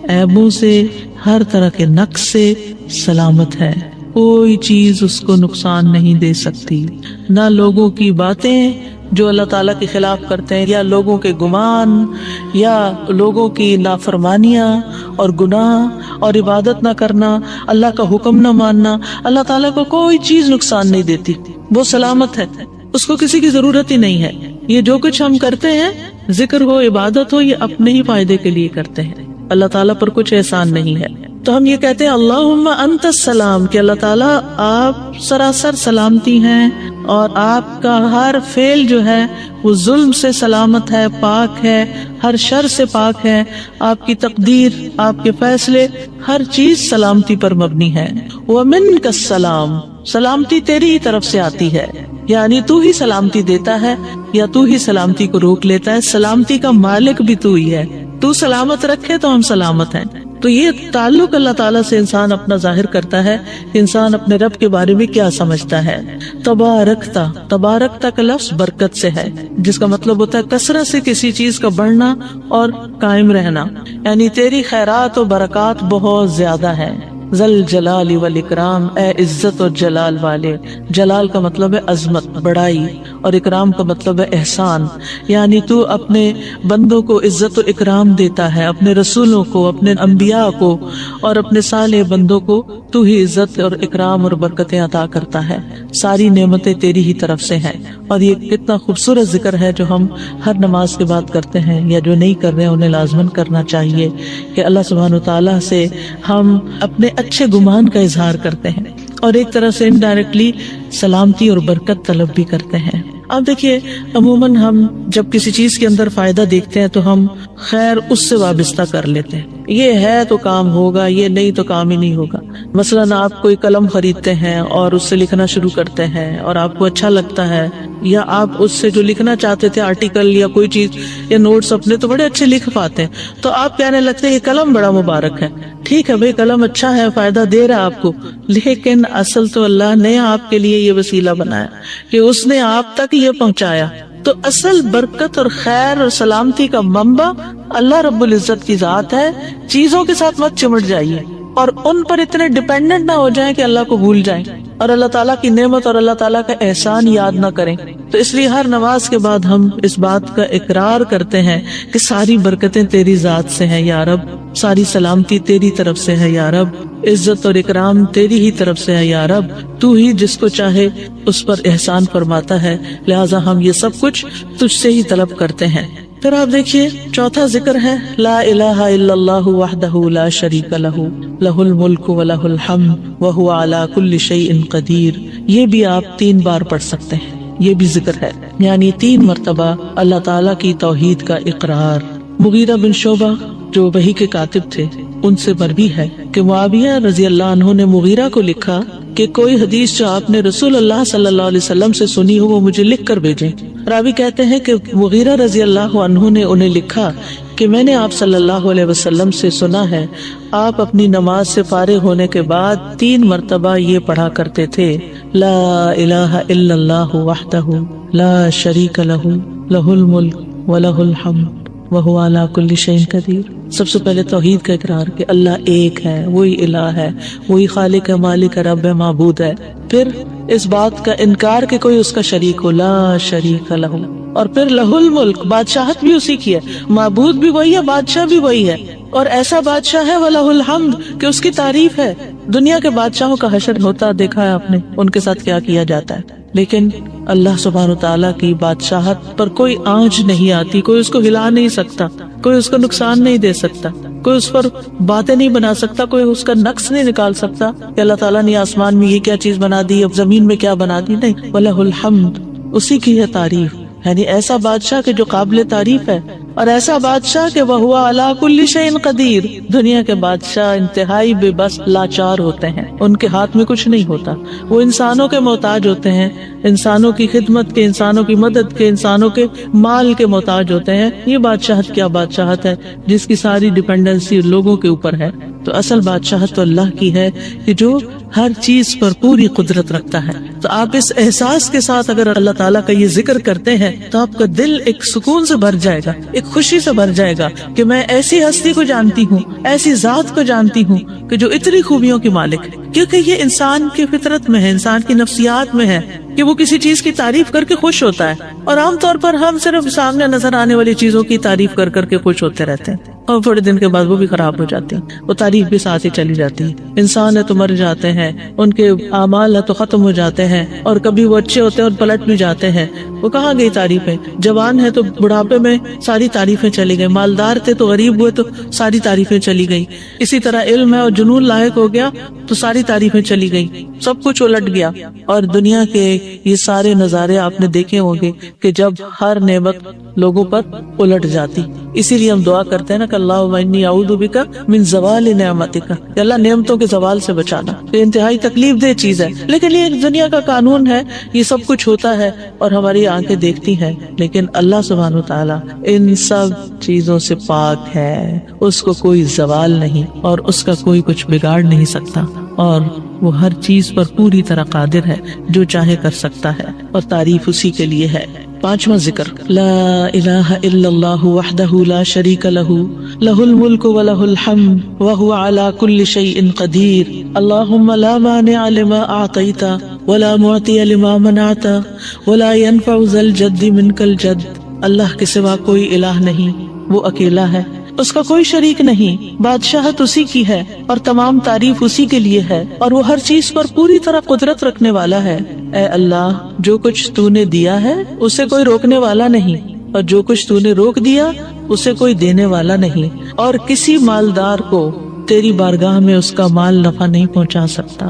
عیبوں سے، ہر طرح کے نقص سے سلامت ہے. کوئی چیز اس کو نقصان نہیں دے سکتی، نہ لوگوں کی باتیں جو اللہ تعالیٰ کے خلاف کرتے ہیں، یا لوگوں کے گمان، یا لوگوں کی نافرمانیاں اور گناہ اور عبادت نہ کرنا، اللہ کا حکم نہ ماننا. اللہ تعالیٰ کو کوئی چیز نقصان نہیں دیتی، وہ سلامت ہے، اس کو کسی کی ضرورت ہی نہیں ہے. یہ جو کچھ ہم کرتے ہیں، ذکر ہو، عبادت ہو، یہ اپنے ہی فائدے کے لیے کرتے ہیں، اللہ تعالیٰ پر کچھ احسان نہیں ہے. تو ہم یہ کہتے ہیں اللہم انت السلام کہ اللہ تعالیٰ آپ سراسر سلامتی ہیں اور آپ کا ہر فعل جو ہے وہ ظلم سے سلامت ہے، پاک ہے، ہر شر سے پاک ہے. آپ کی تقدیر، آپ کے فیصلے، ہر چیز سلامتی پر مبنی ہے. ومنک السلام، سلامتی تیری ہی طرف سے آتی ہے، یعنی تو ہی سلامتی دیتا ہے یا تو ہی سلامتی کو روک لیتا ہے. سلامتی کا مالک بھی تو ہی ہے، تو سلامت رکھے تو ہم سلامت ہیں. تو یہ تعلق اللہ تعالیٰ سے انسان اپنا ظاہر کرتا ہے کہ انسان اپنے رب کے بارے میں کیا سمجھتا ہے. تبارکتا، تبارکتا کا لفظ برکت سے ہے جس کا مطلب ہوتا ہے کثرت سے کسی چیز کا بڑھنا اور قائم رہنا، یعنی تیری خیرات و برکات بہت زیادہ ہے. ذل جلال والاکرام، اے عزت اور جلال والے. جلال کا مطلب ہے عظمت، بڑائی، اور اکرام کا مطلب ہے احسان. یعنی تو اپنے بندوں کو عزت و اکرام دیتا ہے، اپنے رسولوں کو، اپنے انبیاء کو اور اپنے صالح بندوں کو تو ہی عزت اور اکرام اور برکتیں عطا کرتا ہے. ساری نعمتیں تیری ہی طرف سے ہیں. اور یہ کتنا خوبصورت ذکر ہے جو ہم ہر نماز کے بعد کرتے ہیں، یا جو نہیں کر رہے انہیں لازماً کرنا چاہیے کہ اللہ سبحانہ وتعالیٰ سے ہم اپنے اچھے گمان کا اظہار کرتے ہیں اور ایک طرح سے انڈائریکٹلی سلامتی اور برکت طلب بھی کرتے ہیں. اب دیکھیے عموماً ہم جب کسی چیز کے اندر فائدہ دیکھتے ہیں تو ہم خیر اس سے وابستہ کر لیتے ہیں. یہ ہے تو کام ہوگا، یہ نہیں تو کام ہی نہیں ہوگا۔ مثلاً آپ کوئی قلم خریدتے ہیں اور اس سے لکھنا شروع کرتے ہیں اور آپ کو اچھا لگتا ہے، یا آپ اس سے جو لکھنا چاہتے تھے آرٹیکل یا کوئی چیز یا نوٹس اپنے تو بڑے اچھے لکھ پاتے ہیں، تو آپ کہنے لگتے ہیں یہ قلم بڑا مبارک ہے۔ ٹھیک ہے بھائی، قلم اچھا ہے، فائدہ دے رہا ہے آپ کو، لیکن اصل تو اللہ نے آپ کے لیے یہ وسیلہ بنایا کہ اس نے آپ تک یہ پہنچایا۔ تو اصل برکت اور خیر اور سلامتی کا منبع اللہ رب العزت کی ذات ہے۔ چیزوں کے ساتھ مت چمٹ جائیے اور ان پر اتنے ڈیپینڈنٹ نہ ہو جائیں کہ اللہ کو بھول جائیں اور اللہ تعالیٰ کی نعمت اور اللہ تعالیٰ کا احسان یاد نہ کریں۔ تو اس لیے ہر نماز کے بعد ہم اس بات کا اقرار کرتے ہیں کہ ساری برکتیں تیری ذات سے ہیں یا رب، ساری سلامتی تیری طرف سے ہے یا رب، عزت اور اکرام تیری ہی طرف سے ہے یا رب، تو ہی جس کو چاہے اس پر احسان فرماتا ہے، لہٰذا ہم یہ سب کچھ تجھ سے ہی طلب کرتے ہیں۔ پھر آپ دیکھیے چوتھا ذکر ہے لا الہ الا اللہ وحدہ لا شریک لہ لہ الملک ولہ الحمد وہو علی کل شیء قدیر۔ یہ بھی آپ 3 بار پڑھ سکتے ہیں، یہ بھی ذکر ہے، یعنی 3 مرتبہ اللہ تعالیٰ کی توحید کا اقرار۔ مغیرہ بن شعبہ جو وحی کے کاتب تھے، ان سے مروی ہے کہ معاویہ رضی اللہ عنہ نے مغیرہ کو لکھا کہ کوئی حدیث جو آپ نے رسول اللہ صلی اللہ علیہ وسلم سے سنی ہو وہ مجھے لکھ کر بھیجیں۔ راوی کہتے ہیں کہ مغیرہ رضی اللہ عنہ نے انہیں لکھا کہ میں نے آپ صلی اللہ علیہ وسلم سے سنا ہے آپ اپنی نماز سے فارغ ہونے کے بعد 3 مرتبہ یہ پڑھا کرتے تھے لا الہ الا اللہ وحدہ لا شریک لہ لہ الملک ولہ الحمد وہو علی کل شیء قدیر۔ سب سے پہلے توحید کا اقرار کہ اللہ ایک ہے، وہی الہ ہے، وہی خالق ہے، مالک ہے، رب ہے، معبود ہے۔ پھر اس بات کا انکار کہ کوئی اس کا شریک ہو، لا شریک لہ، اور پھر لہ الملک، بادشاہت بھی اسی کی ہے، معبود بھی وہی ہے، بادشاہ بھی وہی ہے، اور ایسا بادشاہ ہے وَلَهُ الْحَمْدُ کہ اس کی تعریف ہے۔ دنیا کے بادشاہوں کا حشر ہوتا دیکھا ہے آپ نے، ان کے ساتھ کیا کیا جاتا ہے، لیکن اللہ سبحانہ وتعالیٰ کی بادشاہت پر کوئی آنچ نہیں آتی، کوئی اس کو ہلا نہیں سکتا، کوئی اس کو نقصان نہیں دے سکتا، کوئی اس پر باتیں نہیں بنا سکتا، کوئی اس کا نقص نہیں نکال سکتا کہ اللہ تعالیٰ نے آسمان میں یہ کیا چیز بنا دی، اب زمین میں کیا بنا دی، نہیں، وَلَهُ الْحَمْدُ، اسی کی ہے تعریف، یعنی ایسا بادشاہ کہ جو قابل تعریف ہے، اور ایسا بادشاہ کہ وَهُوَ عَلَى كُلِّ شَيْءٍ قَدِيرٌ۔ دنیا کے بادشاہ انتہائی بے بس لاچار ہوتے ہیں، ان کے ہاتھ میں کچھ نہیں ہوتا، وہ انسانوں کے محتاج ہوتے ہیں، انسانوں کی خدمت کے، انسانوں کی مدد کے، انسانوں کے مال کے محتاج ہوتے ہیں۔ یہ بادشاہت کیا بادشاہت ہے جس کی ساری ڈیپینڈنسی لوگوں کے اوپر ہے۔ تو اصل بادشاہت تو اللہ کی ہے کہ جو ہر چیز پر پوری قدرت رکھتا ہے۔ تو آپ اس احساس کے ساتھ اگر اللہ تعالیٰ کا یہ ذکر کرتے ہیں تو آپ کا دل ایک سکون سے بھر جائے گا، ایک خوشی سے بھر جائے گا کہ میں ایسی ہستی کو جانتی ہوں، ایسی ذات کو جانتی ہوں کہ جو اتنی خوبیوں کی مالک ہے، کیونکہ یہ انسان کی فطرت میں ہے، انسان کی نفسیات میں ہے کہ وہ کسی چیز کی تعریف کر کے خوش ہوتا ہے، اور عام طور پر ہم صرف سامنے نظر آنے والی چیزوں کی تعریف کر کر کے خوش ہوتے رہتے ہیں، اور تھوڑے دن کے بعد وہ بھی خراب ہو جاتی ہیں، وہ تعریف بھی ساتھ ہی چلی جاتی ہے۔ انسان ہے تو مر جاتے ہیں، ان کے اعمال ہے تو ختم ہو جاتے ہیں، اور کبھی وہ اچھے ہوتے ہیں اور پلٹ بھی جاتے ہیں، وہ کہاں گئی تعریفیں؟ جوان ہے تو بڑھاپے میں ساری تعریفیں چلی گئی، مالدار تھے تو غریب ہوئے تو ساری تعریفیں چلی گئی، اسی طرح علم ہے اور جنون لاحق ہو گیا تو ساری تعریفیں چلی گئی، سب کچھ الٹ گیا۔ اور دنیا کے یہ سارے نظارے آپ نے دیکھے ہوں گے کہ جب ہر نعمت لوگوں پر الٹ جاتی، اسی لیے ہم دعا کرتے ہیں نا کہ اللہم انی اعوذ بک من زوال نعمتک، کہ اللہ نعمتوں کے زوال سے بچانا۔ یہ انتہائی تکلیف دہ چیز ہے، لیکن یہ دنیا کا قانون ہے، یہ سب کچھ ہوتا ہے اور ہماری آنکھیں دیکھتی ہیں، لیکن اللہ سبحانہ وتعالی ان سب چیزوں سے پاک ہے، اس کو کوئی زوال نہیں اور اس کا کوئی کچھ بگاڑ نہیں سکتا، اور وہ ہر چیز پر پوری طرح قادر ہے، جو چاہے کر سکتا ہے، اور تعریف اسی کے لیے ہے۔ پانچواں ذکر لا الہ الا اللہ وحدہ لا شریک لہ لہ الملک ولہ الحمد وہو علی کل شیء قدیر اللہم لا مانع لما اعطیت ولا معطی لما منعت ولا ينفع ذا الجد منک الجد۔ اللہ کے سوا کوئی الہ نہیں، وہ اکیلا ہے، اس کا کوئی شریک نہیں، بادشاہت اسی کی ہے اور تمام تعریف اسی کے لیے ہے، اور وہ ہر چیز پر پوری طرح قدرت رکھنے والا ہے۔ اے اللہ، جو کچھ تو نے دیا ہے اسے کوئی روکنے والا نہیں، اور جو کچھ تو نے روک دیا اسے کوئی دینے والا نہیں، اور کسی مالدار کو تیری بارگاہ میں اس کا مال نفع نہیں پہنچا سکتا۔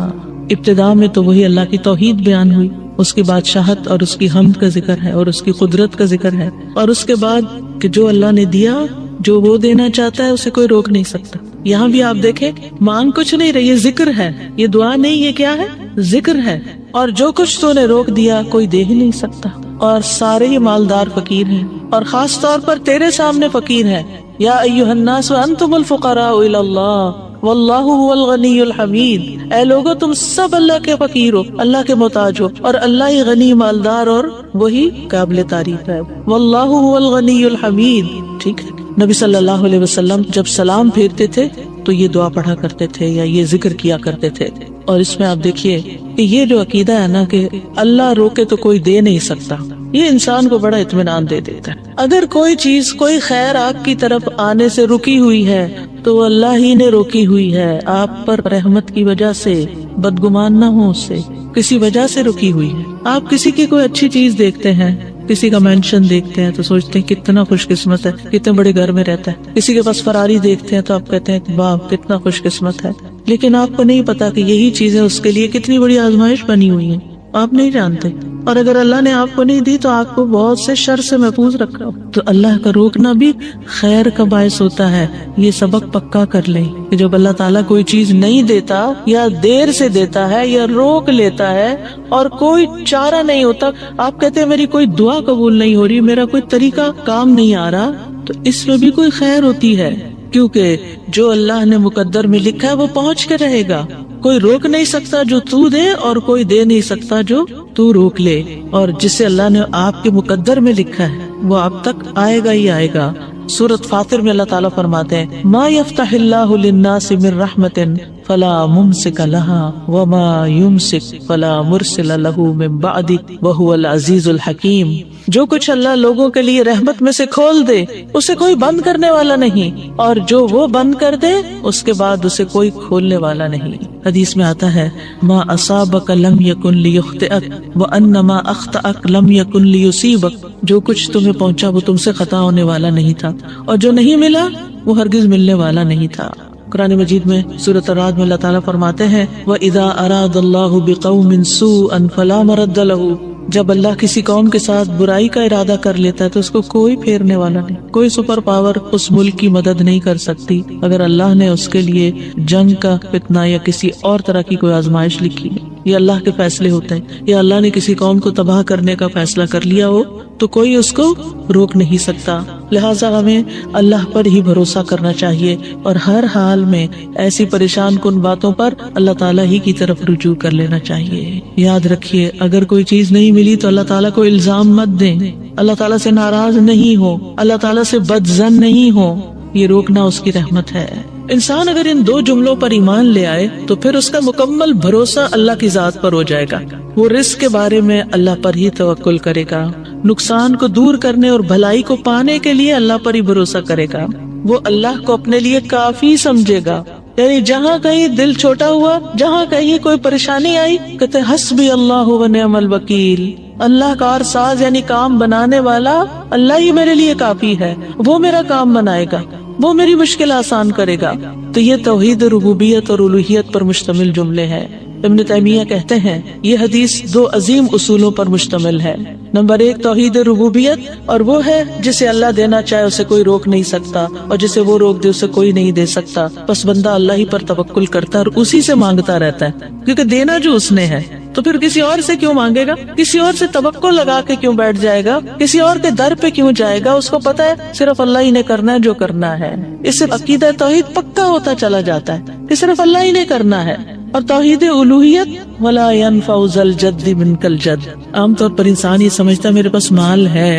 ابتدا میں تو وہی اللہ کی توحید بیان ہوئی، اس کی بادشاہت اور اس کی حمد کا ذکر ہے اور اس کی قدرت کا ذکر ہے، اور اس کے بعد کہ جو اللہ نے دیا جو وہ دینا چاہتا ہے اسے کوئی روک نہیں سکتا. یہاں بھی آپ دیکھیں مانگ کچھ نہیں رہی، یہ ذکر ہے، یہ دعا نہیں، یہ کیا ہے؟ ذکر ہے. اور جو کچھ تو نے روک دیا کوئی دے ہی نہیں سکتا. اور سارے ہی مالدار فقیر ہیں، اور خاص طور پر تیرے سامنے فقیر ہے. یا ایھا الناس انتم الفقراء الی اللہ واللہ هو الغنی الحمید. اے لوگو تم سب اللہ کے فقیر ہو، اللہ کے محتاج ہو، اور اللہ ہی غنی، مالدار اور وہی قابل تعریف ہے. واللہ هو الغنی الحمید. ٹھیک ہے. نبی صلی اللہ علیہ وسلم جب سلام پھیرتے تھے تو یہ دعا پڑھا کرتے تھے یا یہ ذکر کیا کرتے تھے. اور اس میں آپ دیکھیے کہ یہ جو عقیدہ ہے نا کہ اللہ روکے تو کوئی دے نہیں سکتا، یہ انسان کو بڑا اطمینان دے دیتا ہے. اگر کوئی چیز، کوئی خیر آپ کی طرف آنے سے رکی ہوئی ہے تو وہ اللہ ہی نے روکی ہوئی ہے، آپ پر رحمت کی وجہ سے. بدگمان نہ ہو، اس سے کسی وجہ سے رکی ہوئی ہے. آپ کسی کی کوئی اچھی چیز دیکھتے ہیں، کسی کا مینشن دیکھتے ہیں تو سوچتے ہیں کتنا خوش قسمت ہے، کتنے بڑے گھر میں رہتا ہے. کسی کے پاس فراری دیکھتے ہیں تو آپ کہتے ہیں واہ کتنا خوش قسمت ہے. لیکن آپ کو نہیں پتا کہ یہی چیزیں اس کے لیے کتنی بڑی آزمائش بنی ہوئی ہیں، آپ نہیں جانتے. اور اگر اللہ نے آپ کو نہیں دی تو آپ کو بہت سے شر سے محفوظ رکھا ہو. تو اللہ کا روکنا بھی خیر کا باعث ہوتا ہے. یہ سبق پکا کر لیں کہ جب اللہ تعالیٰ کوئی چیز نہیں دیتا یا دیر سے دیتا ہے یا روک لیتا ہے اور کوئی چارہ نہیں ہوتا، آپ کہتے ہیں میری کوئی دعا قبول نہیں ہو رہی، میرا کوئی طریقہ کام نہیں آ رہا، تو اس میں بھی کوئی خیر ہوتی ہے. کیونکہ جو اللہ نے مقدر میں لکھا ہے وہ پہنچ کے رہے گا. کوئی روک نہیں سکتا جو تو دے، اور کوئی دے نہیں سکتا جو تو روک لے. اور جسے اللہ نے آپ کے مقدر میں لکھا ہے وہ آپ تک آئے گا ہی آئے گا. سورۃ فاطر میں اللہ تعالیٰ فرماتے ہیں ما یفتح اللہ للناس من رحمت فلا ممسک لها وما یمسک فلا مرسل له من بعدہ وہو العزیز الحکیم. جو کچھ اللہ لوگوں کے لیے رحمت میں سے کھول دے اسے کوئی بند کرنے والا نہیں، اور جو وہ بند کر دے اس کے بعد اسے کوئی کھولنے والا نہیں. حدیث میں آتا ہے ما اصابک لم یکن لیخطئک وان ما اخطأک لم یکن لیصیبک. جو کچھ تمہیں پہنچا وہ تم سے خطا ہونے والا نہیں تھا، اور جو نہیں ملا وہ ہرگز ملنے والا نہیں تھا. قرآن مجید میں سورۃ الرعد میں اللہ تعالیٰ فرماتے ہیں وَإِذَا أَرَادَ اللَّهُ بِقَوْمٍ سُوءًا فَلَا مَرَدَّ لَهُ. جب اللہ کسی قوم کے ساتھ برائی کا ارادہ کر لیتا ہے تو اس کو کوئی پھیرنے والا نہیں. کوئی سپر پاور اس ملک کی مدد نہیں کر سکتی اگر اللہ نے اس کے لیے جنگ کا فتنہ یا کسی اور طرح کی کوئی آزمائش لکھی ہے. یہ اللہ کے فیصلے ہوتے ہیں. یا اللہ نے کسی قوم کو تباہ کرنے کا فیصلہ کر لیا ہو تو کوئی اس کو روک نہیں سکتا. لہٰذا ہمیں اللہ پر ہی بھروسہ کرنا چاہیے، اور ہر حال میں ایسی پریشان کن باتوں پر اللہ تعالیٰ ہی کی طرف رجوع کر لینا چاہیے. یاد رکھیے اگر کوئی چیز نہیں ملی تو اللہ تعالیٰ کو الزام مت دیں، اللہ تعالیٰ سے ناراض نہیں ہو، اللہ تعالیٰ سے بدظن نہیں ہو. یہ روکنا اس کی رحمت ہے. انسان اگر ان دو جملوں پر ایمان لے آئے تو پھر اس کا مکمل بھروسہ اللہ کی ذات پر ہو جائے گا. وہ رزق کے بارے میں اللہ پر ہی توکل کرے گا، نقصان کو دور کرنے اور بھلائی کو پانے کے لیے اللہ پر ہی بھروسہ کرے گا. وہ اللہ کو اپنے لیے کافی سمجھے گا. یعنی جہاں کہیں دل چھوٹا ہوا، جہاں کہیں کوئی پریشانی آئی، کہتے حسبی اللہ و نعم الوکیل. اللہ کار ساز یعنی کام بنانے والا اللہ ہی میرے لیے کافی ہے، وہ میرا کام بنائے گا، وہ میری مشکل آسان کرے گا. تو یہ توحید ربوبیت اور الوہیت پر مشتمل جملے ہیں. ابن تیمیہ کہتے ہیں یہ حدیث دو عظیم اصولوں پر مشتمل ہے. نمبر 1 توحید ربوبیت، اور وہ ہے جسے اللہ دینا چاہے اسے کوئی روک نہیں سکتا، اور جسے وہ روک دے اسے کوئی نہیں دے سکتا. بس بندہ اللہ ہی پر توکل کرتا ہے اور اسی سے مانگتا رہتا ہے، کیونکہ دینا جو اس نے ہے تو پھر کسی اور سے کیوں مانگے گا، کسی اور سے توقع لگا کے کیوں بیٹھ جائے گا، کسی اور کے در پہ کیوں جائے گا. اس کو پتا ہے صرف اللہ ہی نے کرنا ہے جو کرنا ہے. اس سے عقیدہ توحید پکا ہوتا چلا جاتا ہے کہ صرف اللہ ہی نے کرنا ہے. اور توحید الوہیت ولا ينفع ذا الجد منك الجد. عام طور پر انسان یہ سمجھتا ہے میرے پاس مال ہے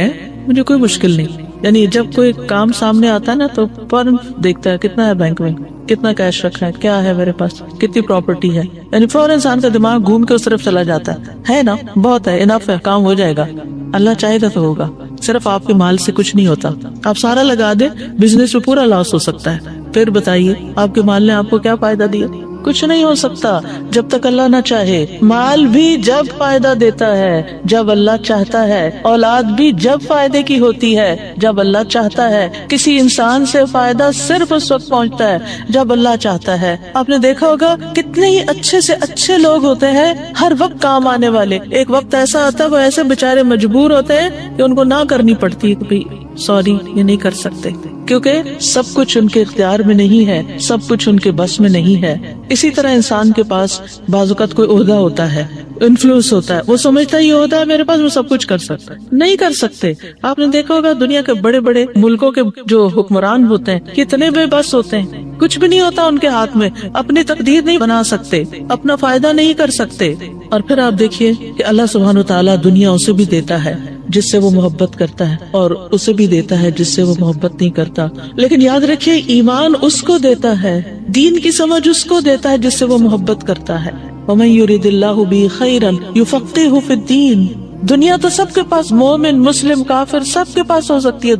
مجھے کوئی مشکل نہیں. یعنی جب کوئی کام سامنے آتا ہے نا تو فوراً دیکھتا ہے کتنا ہے بینک میں، کتنا کیش رکھا ہے، کیا ہے میرے پاس، کتنی پراپرٹی ہے. یعنی فوراً انسان کا دماغ گھوم کے اس طرف چلا جاتا ہے نا بہت ہے، انف ہے، کام ہو جائے گا. اللہ چاہے گا تو ہوگا. صرف آپ کے مال سے کچھ نہیں ہوتا. آپ سارا لگا دیں بزنس میں پورا لاس ہو سکتا ہے. پھر بتائیے آپ کے مال نے آپ کو کیا فائدہ دیا؟ کچھ نہیں ہو سکتا جب تک اللہ نہ چاہے. مال بھی جب فائدہ دیتا ہے جب اللہ چاہتا ہے، اولاد بھی جب فائدے کی ہوتی ہے جب اللہ چاہتا ہے. کسی انسان سے فائدہ صرف اس وقت پہنچتا ہے جب اللہ چاہتا ہے. آپ نے دیکھا ہوگا کتنے ہی اچھے سے اچھے لوگ ہوتے ہیں ہر وقت کام آنے والے. ایک وقت ایسا آتا ہے وہ ایسے بےچارے مجبور ہوتے ہیں کہ ان کو نہ کرنی پڑتی ہے کہ سوری یہ نہیں کر سکتے. کیونکہ سب کچھ ان کے اختیار میں نہیں ہے، سب کچھ ان کے بس میں نہیں ہے۔ اسی طرح انسان کے پاس بعض اوقات کوئی عہدہ ہوتا ہے، انفلوئنس ہوتا ہے، وہ سمجھتا ہے یہ عہدہ ہے میرے پاس، وہ سب کچھ کر سکتا ہے۔ نہیں کر سکتے۔ آپ نے دیکھا ہوگا دنیا کے بڑے بڑے ملکوں کے جو حکمران ہوتے ہیں کتنے بے بس ہوتے ہیں، کچھ بھی نہیں ہوتا ان کے ہاتھ میں، اپنی تقدیر نہیں بنا سکتے، اپنا فائدہ نہیں کر سکتے۔ اور پھر آپ دیکھیے کہ اللہ سبحانہ وتعالیٰ دنیا اسے بھی دیتا ہے جس سے وہ محبت کرتا ہے، اور اسے بھی دیتا ہے جس سے وہ محبت نہیں کرتا۔ لیکن یاد رکھیے ایمان اس کو دیتا ہے، دین کی سمجھ اس کو دیتا ہے جس سے وہ محبت کرتا ہے۔ وَمَن يُرِدِ اللَّهُ بِهِ خَيْرًا يُفَقِّهْهُ فِي الدِّينِ۔ دنیا تو سب کے پاس، مومن مسلم کافر سب کے پاس ہو سکتی ہے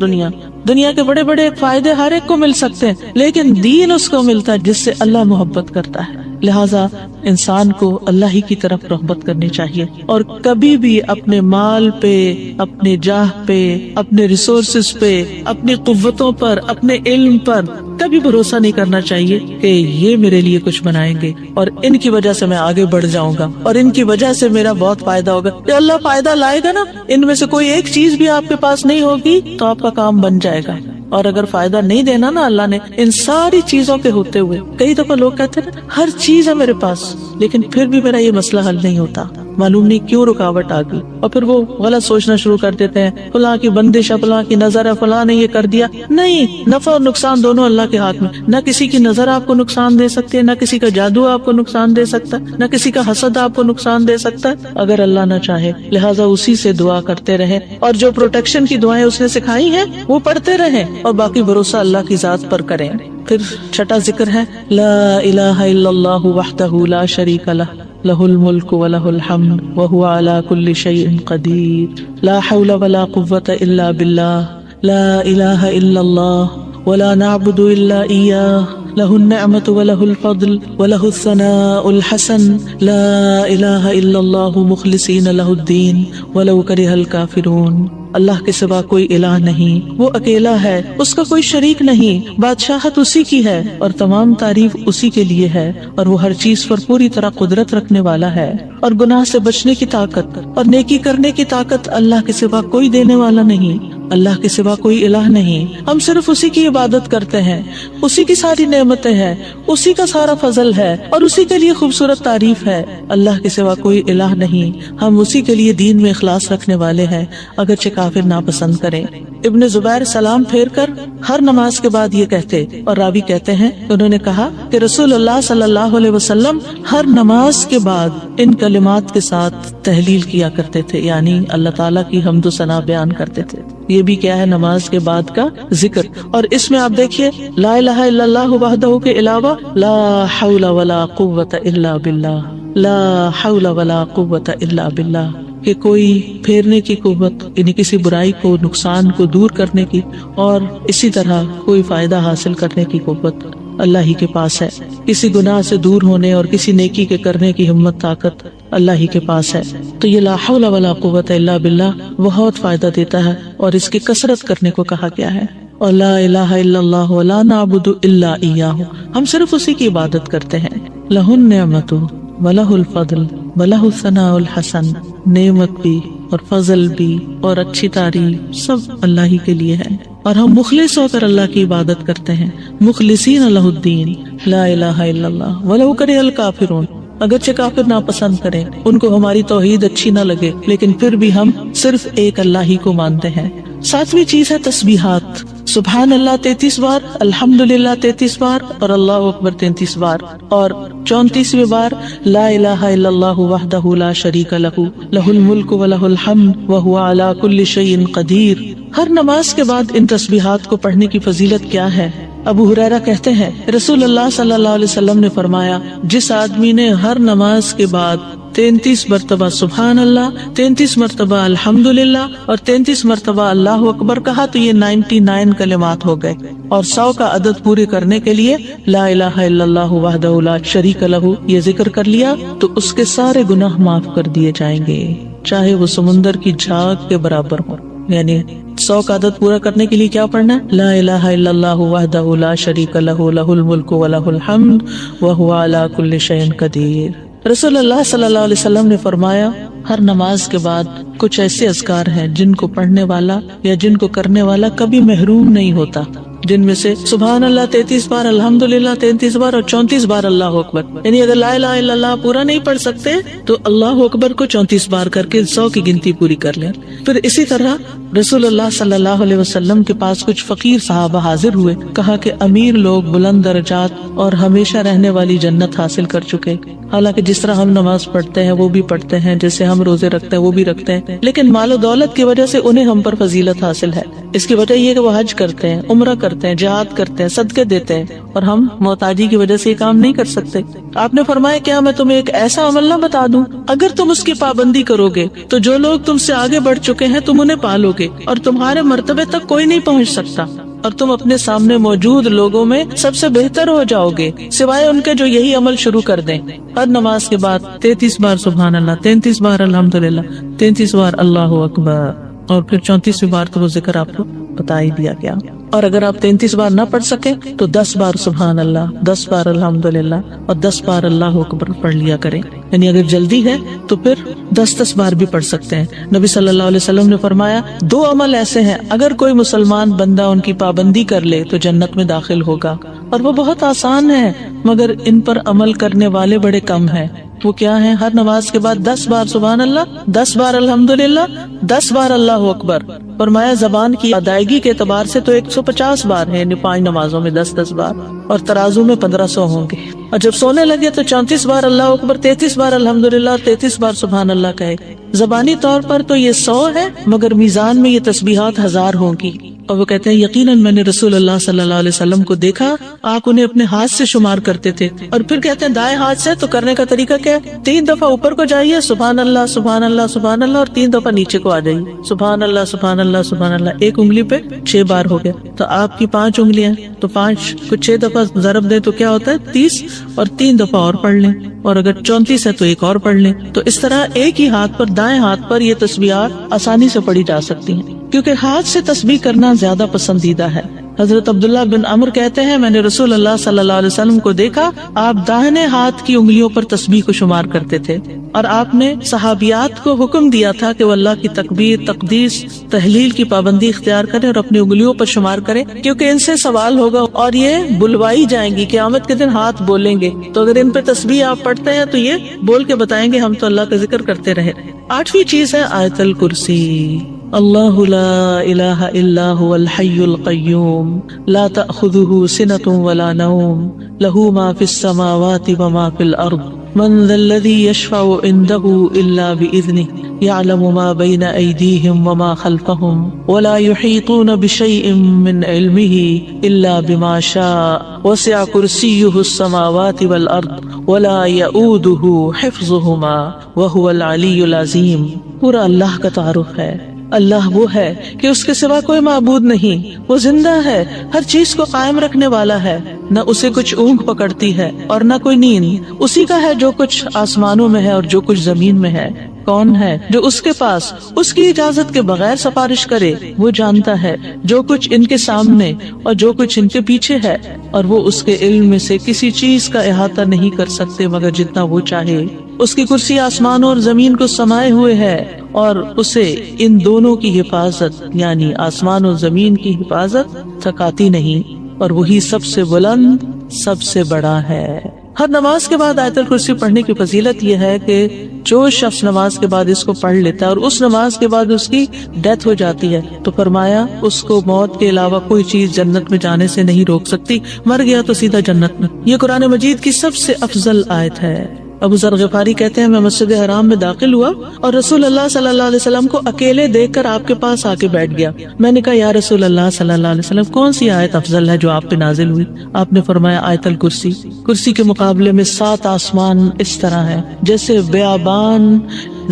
دنیا کے بڑے بڑے فائدے ہر ایک کو مل سکتے ہیں، لیکن دین اس کو ملتا ہے جس سے اللہ محبت کرتا ہے۔ لہٰذا انسان کو اللہ ہی کی طرف رغبت کرنی چاہیے، اور کبھی بھی اپنے مال پہ، اپنے جاہ پہ، اپنے ریسورسز پہ، اپنی قوتوں پر، اپنے علم پر کبھی بھروسہ نہیں کرنا چاہیے کہ یہ میرے لیے کچھ بنائیں گے اور ان کی وجہ سے میں آگے بڑھ جاؤں گا اور ان کی وجہ سے میرا بہت فائدہ ہوگا۔ کہ اللہ فائدہ لائے گا نا، ان میں سے کوئی ایک چیز بھی آپ کے پاس نہیں ہوگی تو آپ کا کام بن جائے گا۔ اور اگر فائدہ نہیں دینا نا اللہ نے ان ساری چیزوں کے ہوتے ہوئے، کئی دفعہ لوگ کہتے ہیں ہر چیز ہے میرے پاس لیکن پھر بھی میرا یہ مسئلہ حل نہیں ہوتا، معلوم نہیں کیوں رکاوٹ آ گئی، اور پھر وہ غلط سوچنا شروع کر دیتے ہیں، فلاں کی بندش ہے، فلاں کی نظر ہے، فلاں نے یہ کر دیا۔ نہیں، نفع اور نقصان دونوں اللہ کے ہاتھ میں۔ نہ کسی کی نظر آپ کو نقصان دے سکتی ہے، نہ کسی کا جادو آپ کو نقصان دے سکتا ہے، نہ کسی کا حسد آپ کو نقصان دے سکتا ہے اگر اللہ نہ چاہے۔ لہٰذا اسی سے دعا کرتے رہیں، اور جو پروٹیکشن کی دعائیں اس نے سکھائی ہیں وہ پڑھتے رہیں، اور باقی بھروسہ اللہ کی ذات پر کریں۔ پھر چھٹا ذکر ہے لا الہ الا اللہ وحدہ لا شریک لہ لہ الملک ولہ الحمد وہو علی کل شیء قدیر لا حول ولا قوۃ الا باللہ لا الہ الا اللہ ولا نعبد الا ایاہ لہ النعمۃ ولہ الفضل ولہ الثناء الحسن لا الہ الا اللہ مخلصین لہ الدین ولو کرہ الکافرون۔ اللہ کے سوا کوئی الہ نہیں، وہ اکیلا ہے، اس کا کوئی شریک نہیں، بادشاہت اسی کی ہے اور تمام تعریف اسی کے لیے ہے، اور وہ ہر چیز پر پوری طرح قدرت رکھنے والا ہے، اور گناہ سے بچنے کی طاقت اور نیکی کرنے کی طاقت اللہ کے سوا کوئی دینے والا نہیں، اللہ کے سوا کوئی الہ نہیں۔ ہم صرف اسی کی عبادت کرتے ہیں، اسی کی ساری نعمتیں ہیں، اسی کا سارا فضل ہے اور اسی کے لیے خوبصورت تعریف ہے۔ اللہ کے سوا کوئی الہ نہیں، ہم اسی کے لیے دین میں اخلاص رکھنے والے ہیں، اگرچہ کافر ناپسند کریں۔ ابن زبیر سلام پھیر کر ہر نماز کے بعد یہ کہتے، اور راوی کہتے ہیں انہوں نے کہا کہ رسول اللہ صلی اللہ علیہ وسلم ہر نماز کے بعد ان کلمات کے ساتھ تحلیل کیا کرتے تھے، یعنی اللہ تعالیٰ کی حمد و ثنا بیان کرتے تھے۔ یہ بھی کیا ہے نماز کے بعد کا ذکر، اور اس میں آپ دیکھیے لا الہ الا اللہ وحدہ کے علاوہ لا حول ولا قوت الا باللہ، لا حول ولا قوت الا باللہ، کہ کوئی پھیرنے کی قوت یعنی کسی برائی کو، نقصان کو دور کرنے کی، اور اسی طرح کوئی فائدہ حاصل کرنے کی قوت اللہ ہی کے پاس ہے۔ کسی گناہ سے دور ہونے اور کسی نیکی کے کرنے کی ہمت طاقت اللہ ہی کے پاس ہے۔ تو یہ لا حول ولا قوت الا باللہ بہت فائدہ دیتا ہے، اور اس کی کثرت کرنے کو کہا گیا ہے۔ اور لا الہ الا اللہ ولا نعبد الا ایاہ، ہم صرف اسی کی عبادت کرتے ہیں۔ لہ النعمت وَلَهُ الْفَضْلُ وَلَهُ الثَّنَاءُ الْحَسَنُ، نعمت بھی اور فضل بھی اور اچھی تعریف سب اللہ ہی کے لیے ہے، اور ہم مخلص ہو کر اللہ کی عبادت کرتے ہیں، مخلصین لہ الدین لا الہ الا اللہ وَلَوْ كَرِهَ الْكَافِرُونَ، اگرچہ کافر ناپسند کریں، ان کو ہماری توحید اچھی نہ لگے، لیکن پھر بھی ہم صرف ایک اللہ ہی کو مانتے ہیں۔ ساتویں چیز ہے تسبیحات، سبحان اللہ 33 بار، الحمدللہ 33 بار، اور اللہ اکبر 33 بار، اور 34ویں بار لا الہ الا اللہ وحدہ لا شریک لہ لہ الملک ولہ الحمد وہو علی کل شیء قدیر۔ ہر نماز کے بعد ان تسبیحات کو پڑھنے کی فضیلت کیا ہے؟ ابو ہریرہ کہتے ہیں رسول اللہ صلی اللہ علیہ وسلم نے فرمایا، جس آدمی نے ہر نماز کے بعد 33 مرتبہ سبحان اللہ، 33 مرتبہ الحمدللہ اور 33 مرتبہ اللہ اکبر کہا تو یہ 99 کلمات ہو گئے، اور 100 کا عدد پورے کرنے کے لیے لا الہ الا اللہ وحدہ لا شریک لہ یہ ذکر کر لیا تو اس کے سارے گناہ معاف کر دیے جائیں گے، چاہے وہ سمندر کی جھاگ کے برابر ہو۔ یعنی 100 کا عدد پورا کرنے کے لیے کیا پڑھنا ہے؟ لا الہ الا اللہ وحدہ لا شریک لہ لہ الملک ولہ الحمد وہو علی کل شیء قدیر۔ رسول اللہ صلی اللہ علیہ وسلم نے فرمایا ہر نماز کے بعد کچھ ایسے اذکار ہیں جن کو پڑھنے والا یا جن کو کرنے والا کبھی محروم نہیں ہوتا، جن میں سے سبحان اللہ 33 بار، الحمدللہ 33 بار اور 34 بار اللہ اکبر. یعنی اگر لا الہ الا اللہ پورا نہیں پڑھ سکتے تو اللہ اکبر کو 34 بار کر کے 100 کی گنتی پوری کر لیں. پھر اسی طرح رسول اللہ صلی اللہ علیہ وسلم کے پاس کچھ فقیر صحابہ حاضر ہوئے. کہا کہ امیر لوگ بلند درجات اور ہمیشہ رہنے والی جنت حاصل کر چکے. حالانکہ جس طرح ہم نماز پڑھتے ہیں وہ بھی پڑھتے ہیں، جیسے ہم روزے رکھتے ہیں وہ بھی رکھتے ہیں، لیکن مال و دولت کی وجہ سے انہیں ہم پر فضیلت حاصل ہے. اس کی وجہ یہ کہ وہ حج کرتے ہیں، عمرہ کرتے ہیں، جہاد کرتے ہیں، صدقے دیتے ہیں، اور ہم محتاجی کی وجہ سے یہ کام نہیں کر سکتے. آپ نے فرمایا کیا میں تمہیں ایک ایسا عمل نہ بتا دوں، اگر تم اس کی پابندی کرو گے تو جو لوگ تم سے آگے بڑھ چکے ہیں تم انہیں پالو گے اور تمہارے مرتبے تک کوئی نہیں پہنچ سکتا، اور تم اپنے سامنے موجود لوگوں میں سب سے بہتر ہو جاؤ گے سوائے ان کے جو یہی عمل شروع کر دیں. ہر نماز کے بعد 33 بار سبحان اللہ، 33 بار الحمدللہ، 33 بار اللہ اکبر، اور پھر 34ویں بار تو وہ ذکر آپ کو بتا ہی دیا گیا. اور اگر آپ 33 بار نہ پڑھ سکے تو 10 بار سبحان اللہ، 10 بار الحمدللہ اور 10 بار اللہ اکبر پڑھ لیا کریں. یعنی اگر جلدی ہے تو پھر 10 بار بھی پڑھ سکتے ہیں. نبی صلی اللہ علیہ وسلم نے فرمایا 2 عمل ایسے ہیں اگر کوئی مسلمان بندہ ان کی پابندی کر لے تو جنت میں داخل ہوگا، اور وہ بہت آسان ہے مگر ان پر عمل کرنے والے بڑے کم ہیں. وہ کیا ہے؟ ہر نماز کے بعد 10 بار سبحان اللہ، 10 بار الحمدللہ، 10 بار اللہ اکبر. فرمایا زبان کی ادائیگی کے اعتبار سے تو 150 بار ہے، یعنی 5 نمازوں میں 10 بار، اور ترازو میں 1500 ہوں گے. اور جب سونے لگے تو 34 بار اللہ اکبر، 33 بار الحمدللہ اور 33 بار سبحان اللہ کہے. زبانی طور پر تو یہ 100 ہے مگر میزان میں یہ تسبیحات 1000 ہوں گی. اور وہ کہتے ہیں یقیناً میں نے رسول اللہ صلی اللہ علیہ وسلم کو دیکھا، آپ انہیں اپنے ہاتھ سے شمار کرتے تھے. اور پھر کہتے ہیں دائیں ہاتھ سے، تو کرنے کا طریقہ کیا ہے؟ 3 دفعہ اوپر کو جائیے سبحان اللہ سبحان اللہ سبحان اللہ، اور 3 دفعہ نیچے کو آ جائیے سبحان اللہ سبحان اللہ سبحان اللہ. ایک انگلی پہ 6 بار ہو گیا، تو آپ کی 5 انگلیاں تو 5 کو 6 دفعہ ضرب دیں تو کیا ہوتا ہے؟ 30، اور 3 دفعہ اور پڑھ لیں، اور اگر 34 ہے تو ایک اور پڑھ لیں. تو اس طرح ایک ہی ہاتھ پر، دائیں ہاتھ پر یہ تسبیحات آسانی سے پڑھی جا سکتی ہیں، کیونکہ ہاتھ سے تسبیح کرنا زیادہ پسندیدہ ہے. حضرت عبداللہ بن عمر کہتے ہیں میں نے رسول اللہ صلی اللہ علیہ وسلم کو دیکھا، آپ داہنے ہاتھ کی انگلیوں پر تسبیح کو شمار کرتے تھے، اور آپ نے صحابیات کو حکم دیا تھا کہ وہ اللہ کی تکبیر، تقدیس، تحلیل کی پابندی اختیار کریں اور اپنی انگلیوں پر شمار کریں، کیونکہ ان سے سوال ہوگا اور یہ بلوائی جائیں گی. قیامت کے دن ہاتھ بولیں گے، تو اگر ان پہ تسبیح آپ پڑھتے ہیں تو یہ بول کے بتائیں گے ہم تو اللہ کا ذکر کرتے رہے. 8ویں چیز ہے آیت الکرسی. اللہ لا الہ الا هو الحی القیوم لا تأخذه سنة ولا نوم له ما في السماوات وما في الأرض من ذا الذي يشفع عنده إلا بإذنه يعلم ما بين أيديهم وما خلفهم ولا يحيطون بشيء من علمه إلا بما شاء وسع كرسيه السماوات والأرض ولا يؤوده حفظهما وهو العلي العظيم. پورا اللہ کا تعارف ہے. اللہ وہ ہے کہ اس کے سوا کوئی معبود نہیں، وہ زندہ ہے، ہر چیز کو قائم رکھنے والا ہے، نہ اسے کچھ اونگ پکڑتی ہے اور نہ کوئی نیند. اسی کا ہے جو کچھ آسمانوں میں ہے اور جو کچھ زمین میں ہے. کون ہے جو اس کے پاس اس کی اجازت کے بغیر سفارش کرے؟ وہ جانتا ہے جو کچھ ان کے سامنے اور جو کچھ ان کے پیچھے ہے، اور وہ اس کے علم میں سے کسی چیز کا احاطہ نہیں کر سکتے مگر جتنا وہ چاہے. اس کی کرسی آسمانوں اور زمین کو سمائے ہوئے ہے، اور اسے ان دونوں کی حفاظت یعنی آسمان اور زمین کی حفاظت تھکاتی نہیں، اور وہی سب سے بلند، سب سے بڑا ہے. ہر نماز کے بعد آیت الکرسی پڑھنے کی فضیلت یہ ہے کہ جو شخص نماز کے بعد اس کو پڑھ لیتا ہے اور اس نماز کے بعد اس کی ڈیتھ ہو جاتی ہے تو فرمایا اس کو موت کے علاوہ کوئی چیز جنت میں جانے سے نہیں روک سکتی. مر گیا تو سیدھا جنت میں. یہ قرآن مجید کی سب سے افضل آیت ہے. ابو ذر غفاری کہتے ہیں میں مسجد حرام میں داخل ہوا اور رسول اللہ صلی اللہ علیہ وسلم کو اکیلے دیکھ کر آپ کے پاس آ کے بیٹھ گیا. میں نے کہا یا رسول اللہ صلی اللہ علیہ وسلم کون سی آیت افضل ہے جو آپ پہ نازل ہوئی؟ آپ نے فرمایا آیت الکرسی. کرسی کے مقابلے میں 7 آسمان اس طرح ہے جیسے بیابان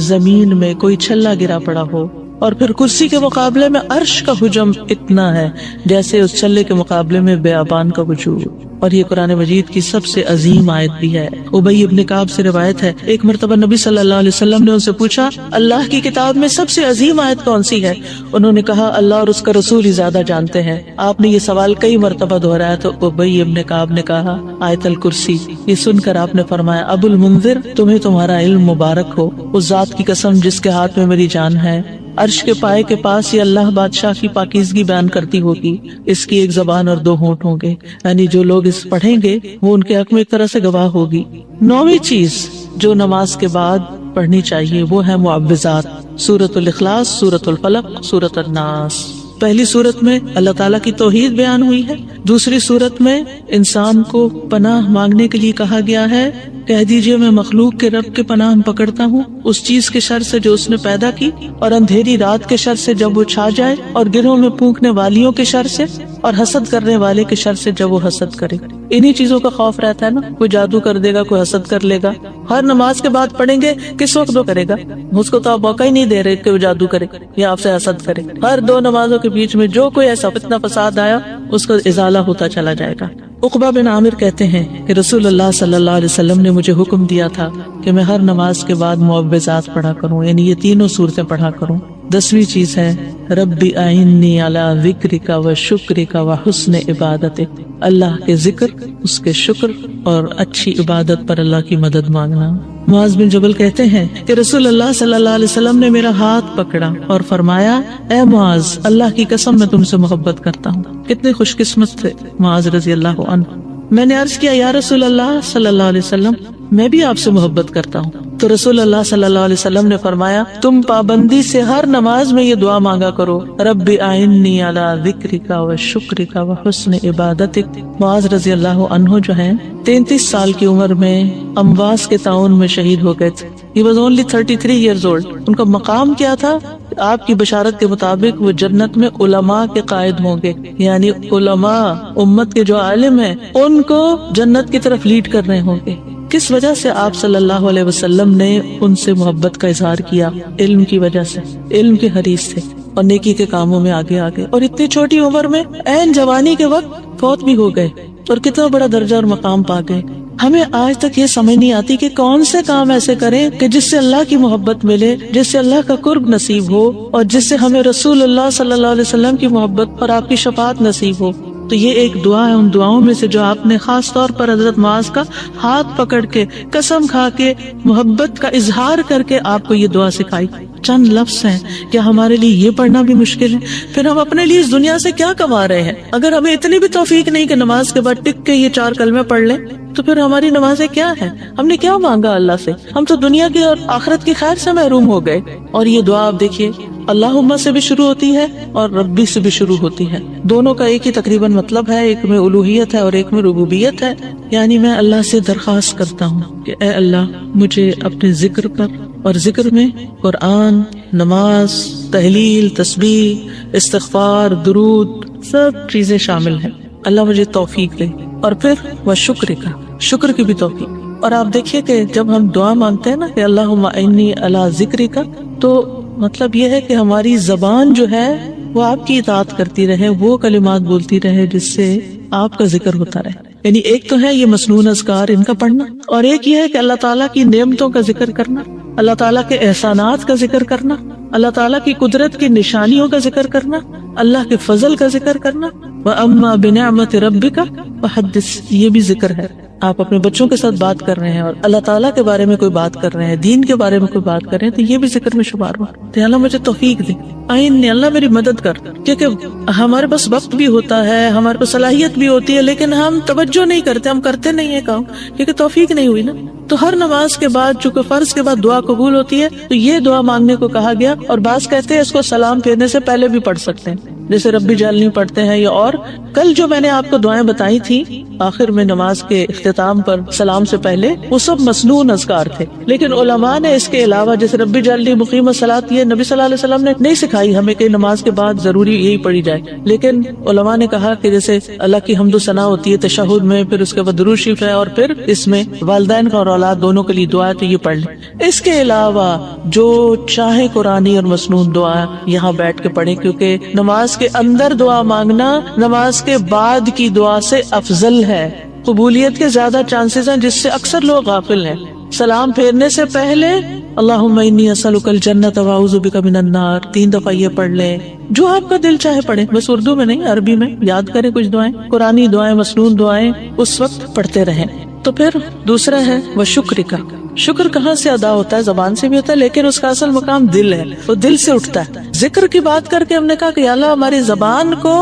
زمین میں کوئی چھلا گرا پڑا ہو، اور پھر کرسی کے مقابلے میں عرش کا حجم اتنا ہے جیسے اس چھلے کے مقابلے میں بیابان کا وجود. اور یہ قرآن مجید کی سب سے عظیم آیت بھی ہے. ابی ابن کعب سے روایت ہے ایک مرتبہ نبی صلی اللہ علیہ وسلم نے ان سے پوچھا اللہ کی کتاب میں سب سے عظیم آیت کون سی ہے؟ انہوں نے کہا اللہ اور اس کا رسول ہی زیادہ جانتے ہیں. آپ نے یہ سوال کئی مرتبہ دہرایا تو ابی ابن کعب نے کہا آیت الکرسی. یہ سن کر آپ نے فرمایا ابو المنذر تمہیں تمہارا علم مبارک ہو، اس ذات کی قسم جس کے ہاتھ میں میری جان ہے عرش کے پائے کے پاس یہ اللہ بادشاہ کی پاکیزگی بیان کرتی ہوگی، اس کی ایک زبان اور دو ہونٹ ہوں گے، یعنی جو لوگ اس پڑھیں گے وہ ان کے حق میں ایک طرح سے گواہ ہوگی۔ 9ویں چیز جو نماز کے بعد پڑھنی چاہیے وہ ہے معوذات، سورۃ الاخلاص، سورۃ الفلق، سورۃ الناس۔ پہلی سورت میں اللہ تعالیٰ کی توحید بیان ہوئی ہے، دوسری سورت میں انسان کو پناہ مانگنے کے لیے کہا گیا ہے، کہہ دیجئے میں مخلوق کے رب کے پناہ پکڑتا ہوں اس چیز کے شر سے جو اس نے پیدا کی، اور اندھیری رات کے شر سے جب وہ چھا جائے، اور گرہوں میں پھونکنے والیوں کے شر سے، اور حسد کرنے والے کے شر سے جب وہ حسد کرے۔ انہی چیزوں کا خوف رہتا ہے نا، کوئی جادو کر دے گا، کوئی حسد کر لے گا۔ ہر نماز کے بعد پڑھیں گے، کس وقت وہ کرے گا؟ اس کو تو آپ موقع ہی نہیں دے رہے کہ وہ جادو کرے یا آپ سے حسد کرے۔ ہر 2 نمازوں کے بیچ میں جو کوئی ایسا فتنہ فساد آیا اس کا ازالہ ہوتا چلا جائے گا۔ عقبہ بن عامر کہتے ہیں کہ رسول اللہ صلی اللہ علیہ وسلم نے مجھے حکم دیا تھا کہ میں ہر نماز کے بعد معوذات پڑھا کروں، یعنی یہ تینوں صورتیں پڑھا کروں۔ 10ویں چیز ہے ربی اعنی علی ذکرک و شکرک و حسن عبادتک، اللہ کے ذکر، اس کے شکر اور اچھی عبادت پر اللہ کی مدد مانگنا۔ معاذ بن جبل کہتے ہیں کہ رسول اللہ صلی اللہ علیہ وسلم نے میرا ہاتھ پکڑا اور فرمایا، اے معاذ، اللہ کی قسم میں تم سے محبت کرتا ہوں۔ کتنے خوش قسمت تھے معاذ رضی اللہ عنہ۔ میں نے عرض کیا، یا رسول اللہ صلی اللہ علیہ وسلم، میں بھی آپ سے محبت کرتا ہوں۔ تو رسول اللہ صلی اللہ علیہ وسلم نے فرمایا، تم پابندی سے ہر نماز میں یہ دعا مانگا کرو، رب اعنی علی ذکرک و شکرک و حسن عبادتک۔ معاذ رضی اللہ عنہ جو ہیں 33 سال کی عمر میں امواس کے طاعون میں شہید ہو گئے تھے۔ He was only 33 years old۔ ان کا مقام کیا تھا؟ آپ کی بشارت کے مطابق وہ جنت میں علماء کے قائد ہوں گے، یعنی علماء امت کے جو عالم ہیں ان کو جنت کی طرف لیڈ کر رہے ہوں گے۔ کس وجہ سے آپ صلی اللہ علیہ وسلم نے ان سے محبت کا اظہار کیا؟ علم کی وجہ سے، علم کے حریص تھے اور نیکی کے کاموں میں آگے آگے، اور اتنی چھوٹی عمر میں عین جوانی کے وقت فوت بھی ہو گئے، اور کتنا بڑا درجہ اور مقام پا گئے۔ ہمیں آج تک یہ سمجھ نہیں آتی کہ کون سے کام ایسے کریں کہ جس سے اللہ کی محبت ملے، جس سے اللہ کا قرب نصیب ہو، اور جس سے ہمیں رسول اللہ صلی اللہ علیہ وسلم کی محبت اور آپ کی شفاعت نصیب ہو۔ تو یہ ایک دعا ہے ان دعاؤں میں سے جو آپ نے خاص طور پر حضرت معاذ کا ہاتھ پکڑ کے، قسم کھا کے، محبت کا اظہار کر کے آپ کو یہ دعا سکھائی۔ چند لفظ ہیں، کیا ہمارے لیے یہ پڑھنا بھی مشکل ہے؟ پھر ہم اپنے لیے اس دنیا سے کیا کما رہے ہیں؟ اگر ہمیں اتنی بھی توفیق نہیں کہ نماز کے بعد ٹک کے یہ 4 کلمے پڑھ لیں، تو پھر ہماری نمازیں کیا ہیں؟ ہم نے کیا مانگا اللہ سے؟ ہم تو دنیا کی اور آخرت کی خیر سے محروم ہو گئے۔ اور یہ دعا آپ دیکھیے، اللہم سے بھی شروع ہوتی ہے اور ربی سے بھی شروع ہوتی ہے۔ دونوں کا ایک ہی تقریباً مطلب ہے، ایک میں الوہیت ہے اور ایک میں ربوبیت ہے۔ یعنی میں اللہ سے درخواست کرتا ہوں کہ اے اللہ، مجھے اپنے ذکر پر، اور ذکر میں قرآن، نماز، تحلیل، تسبیح، استغفار، درود، سب چیزیں شامل ہیں، اللہ مجھے توفیق دے۔ اور پھر وہ شکر کا، شکر کی بھی توفیق۔ اور آپ دیکھیے کہ جب ہم دعا مانگتے ہیں نا کہ اللہم انی علی ذکرک، تو مطلب یہ ہے کہ ہماری زبان جو ہے وہ آپ کی اطاعت کرتی رہے، وہ کلمات بولتی رہے جس سے آپ کا ذکر ہوتا رہے۔ یعنی ایک تو ہے یہ مسنون اذکار، ان کا پڑھنا، اور ایک یہ ہے کہ اللہ تعالیٰ کی نعمتوں کا ذکر کرنا، اللہ تعالیٰ کے احسانات کا ذکر کرنا، اللہ تعالیٰ کی قدرت کی نشانیوں کا ذکر کرنا، اللہ کے فضل کا ذکر کرنا۔ وَأَمَّا بِنِعْمَةِ رَبِّكَ فَحَدِّثْ، یہ بھی ذکر ہے۔ آپ اپنے بچوں کے ساتھ بات کر رہے ہیں اور اللہ تعالیٰ کے بارے میں کوئی بات کر رہے ہیں، دین کے بارے میں کوئی بات کر رہے ہیں، تو یہ بھی ذکر میں شمار ہوا۔ تو اللہ مجھے توفیق دے، آئین اللہ میری مدد کر، کیونکہ ہمارے پاس وقت بھی ہوتا ہے، ہمارے پاس صلاحیت بھی ہوتی ہے، لیکن ہم توجہ نہیں کرتے، ہم کرتے نہیں ہیں کام، کیونکہ توفیق نہیں ہوئی نا۔ تو ہر نماز کے بعد، چونکہ فرض کے بعد دعا قبول ہوتی ہے، تو یہ دعا مانگنے کو کہا گیا۔ اور بعض کہتے ہیں اس کو سلام پھیرنے سے پہلے بھی پڑھ سکتے ہیں، جیسے ربی جعلنی پڑھتے ہیں، یا اور کل جو میں نے آپ کو دعائیں بتائی تھی آخر میں نماز کے اختتام پر سلام سے پہلے، وہ سب مسنون اذکار تھے، لیکن علماء نے اس کے علاوہ جیسے ربی جعلنی مقیم الصلاۃ، یہ نبی صلی اللہ علیہ وسلم نے نہیں سکھائی ہمیں کہ نماز کے بعد ضروری یہی پڑھی جائے، لیکن علماء نے کہا کہ جیسے اللہ کی حمد و ثنا ہوتی ہے تشہد میں، پھر اس کے بعد درود شریف ہے، اور پھر اس میں والدین کا اور اولاد دونوں کے لیے دعا ہے، تو یہ پڑھ لیں۔ اس کے علاوہ جو چاہے قرآنی اور مسنون دعا یہاں بیٹھ کے پڑھیں، کیونکہ نماز کے اندر دعا مانگنا نماز کے بعد کی دعا سے افضل ہے، قبولیت کے زیادہ چانسز ہیں، جس سے اکثر لوگ غافل ہیں۔ سلام پھیرنے سے پہلے اللہم انی اسألک الجنۃ واعوذ بک من النار 3 دفعہ یہ پڑھ لیں، جو آپ کا دل چاہے پڑھیں، بس اردو میں نہیں، عربی میں یاد کریں کچھ دعائیں، قرآنی دعائیں، مسنون دعائیں اس وقت پڑھتے رہیں۔ تو پھر دوسرا ہے وہ شکر کا. شکر کہاں سے ادا ہوتا ہے؟ زبان سے بھی ہوتا ہے، لیکن اس کا اصل مقام دل ہے، وہ دل سے اٹھتا ہے. ذکر کی بات کر کے ہم نے کہا کہ یا اللہ ہماری زبان کو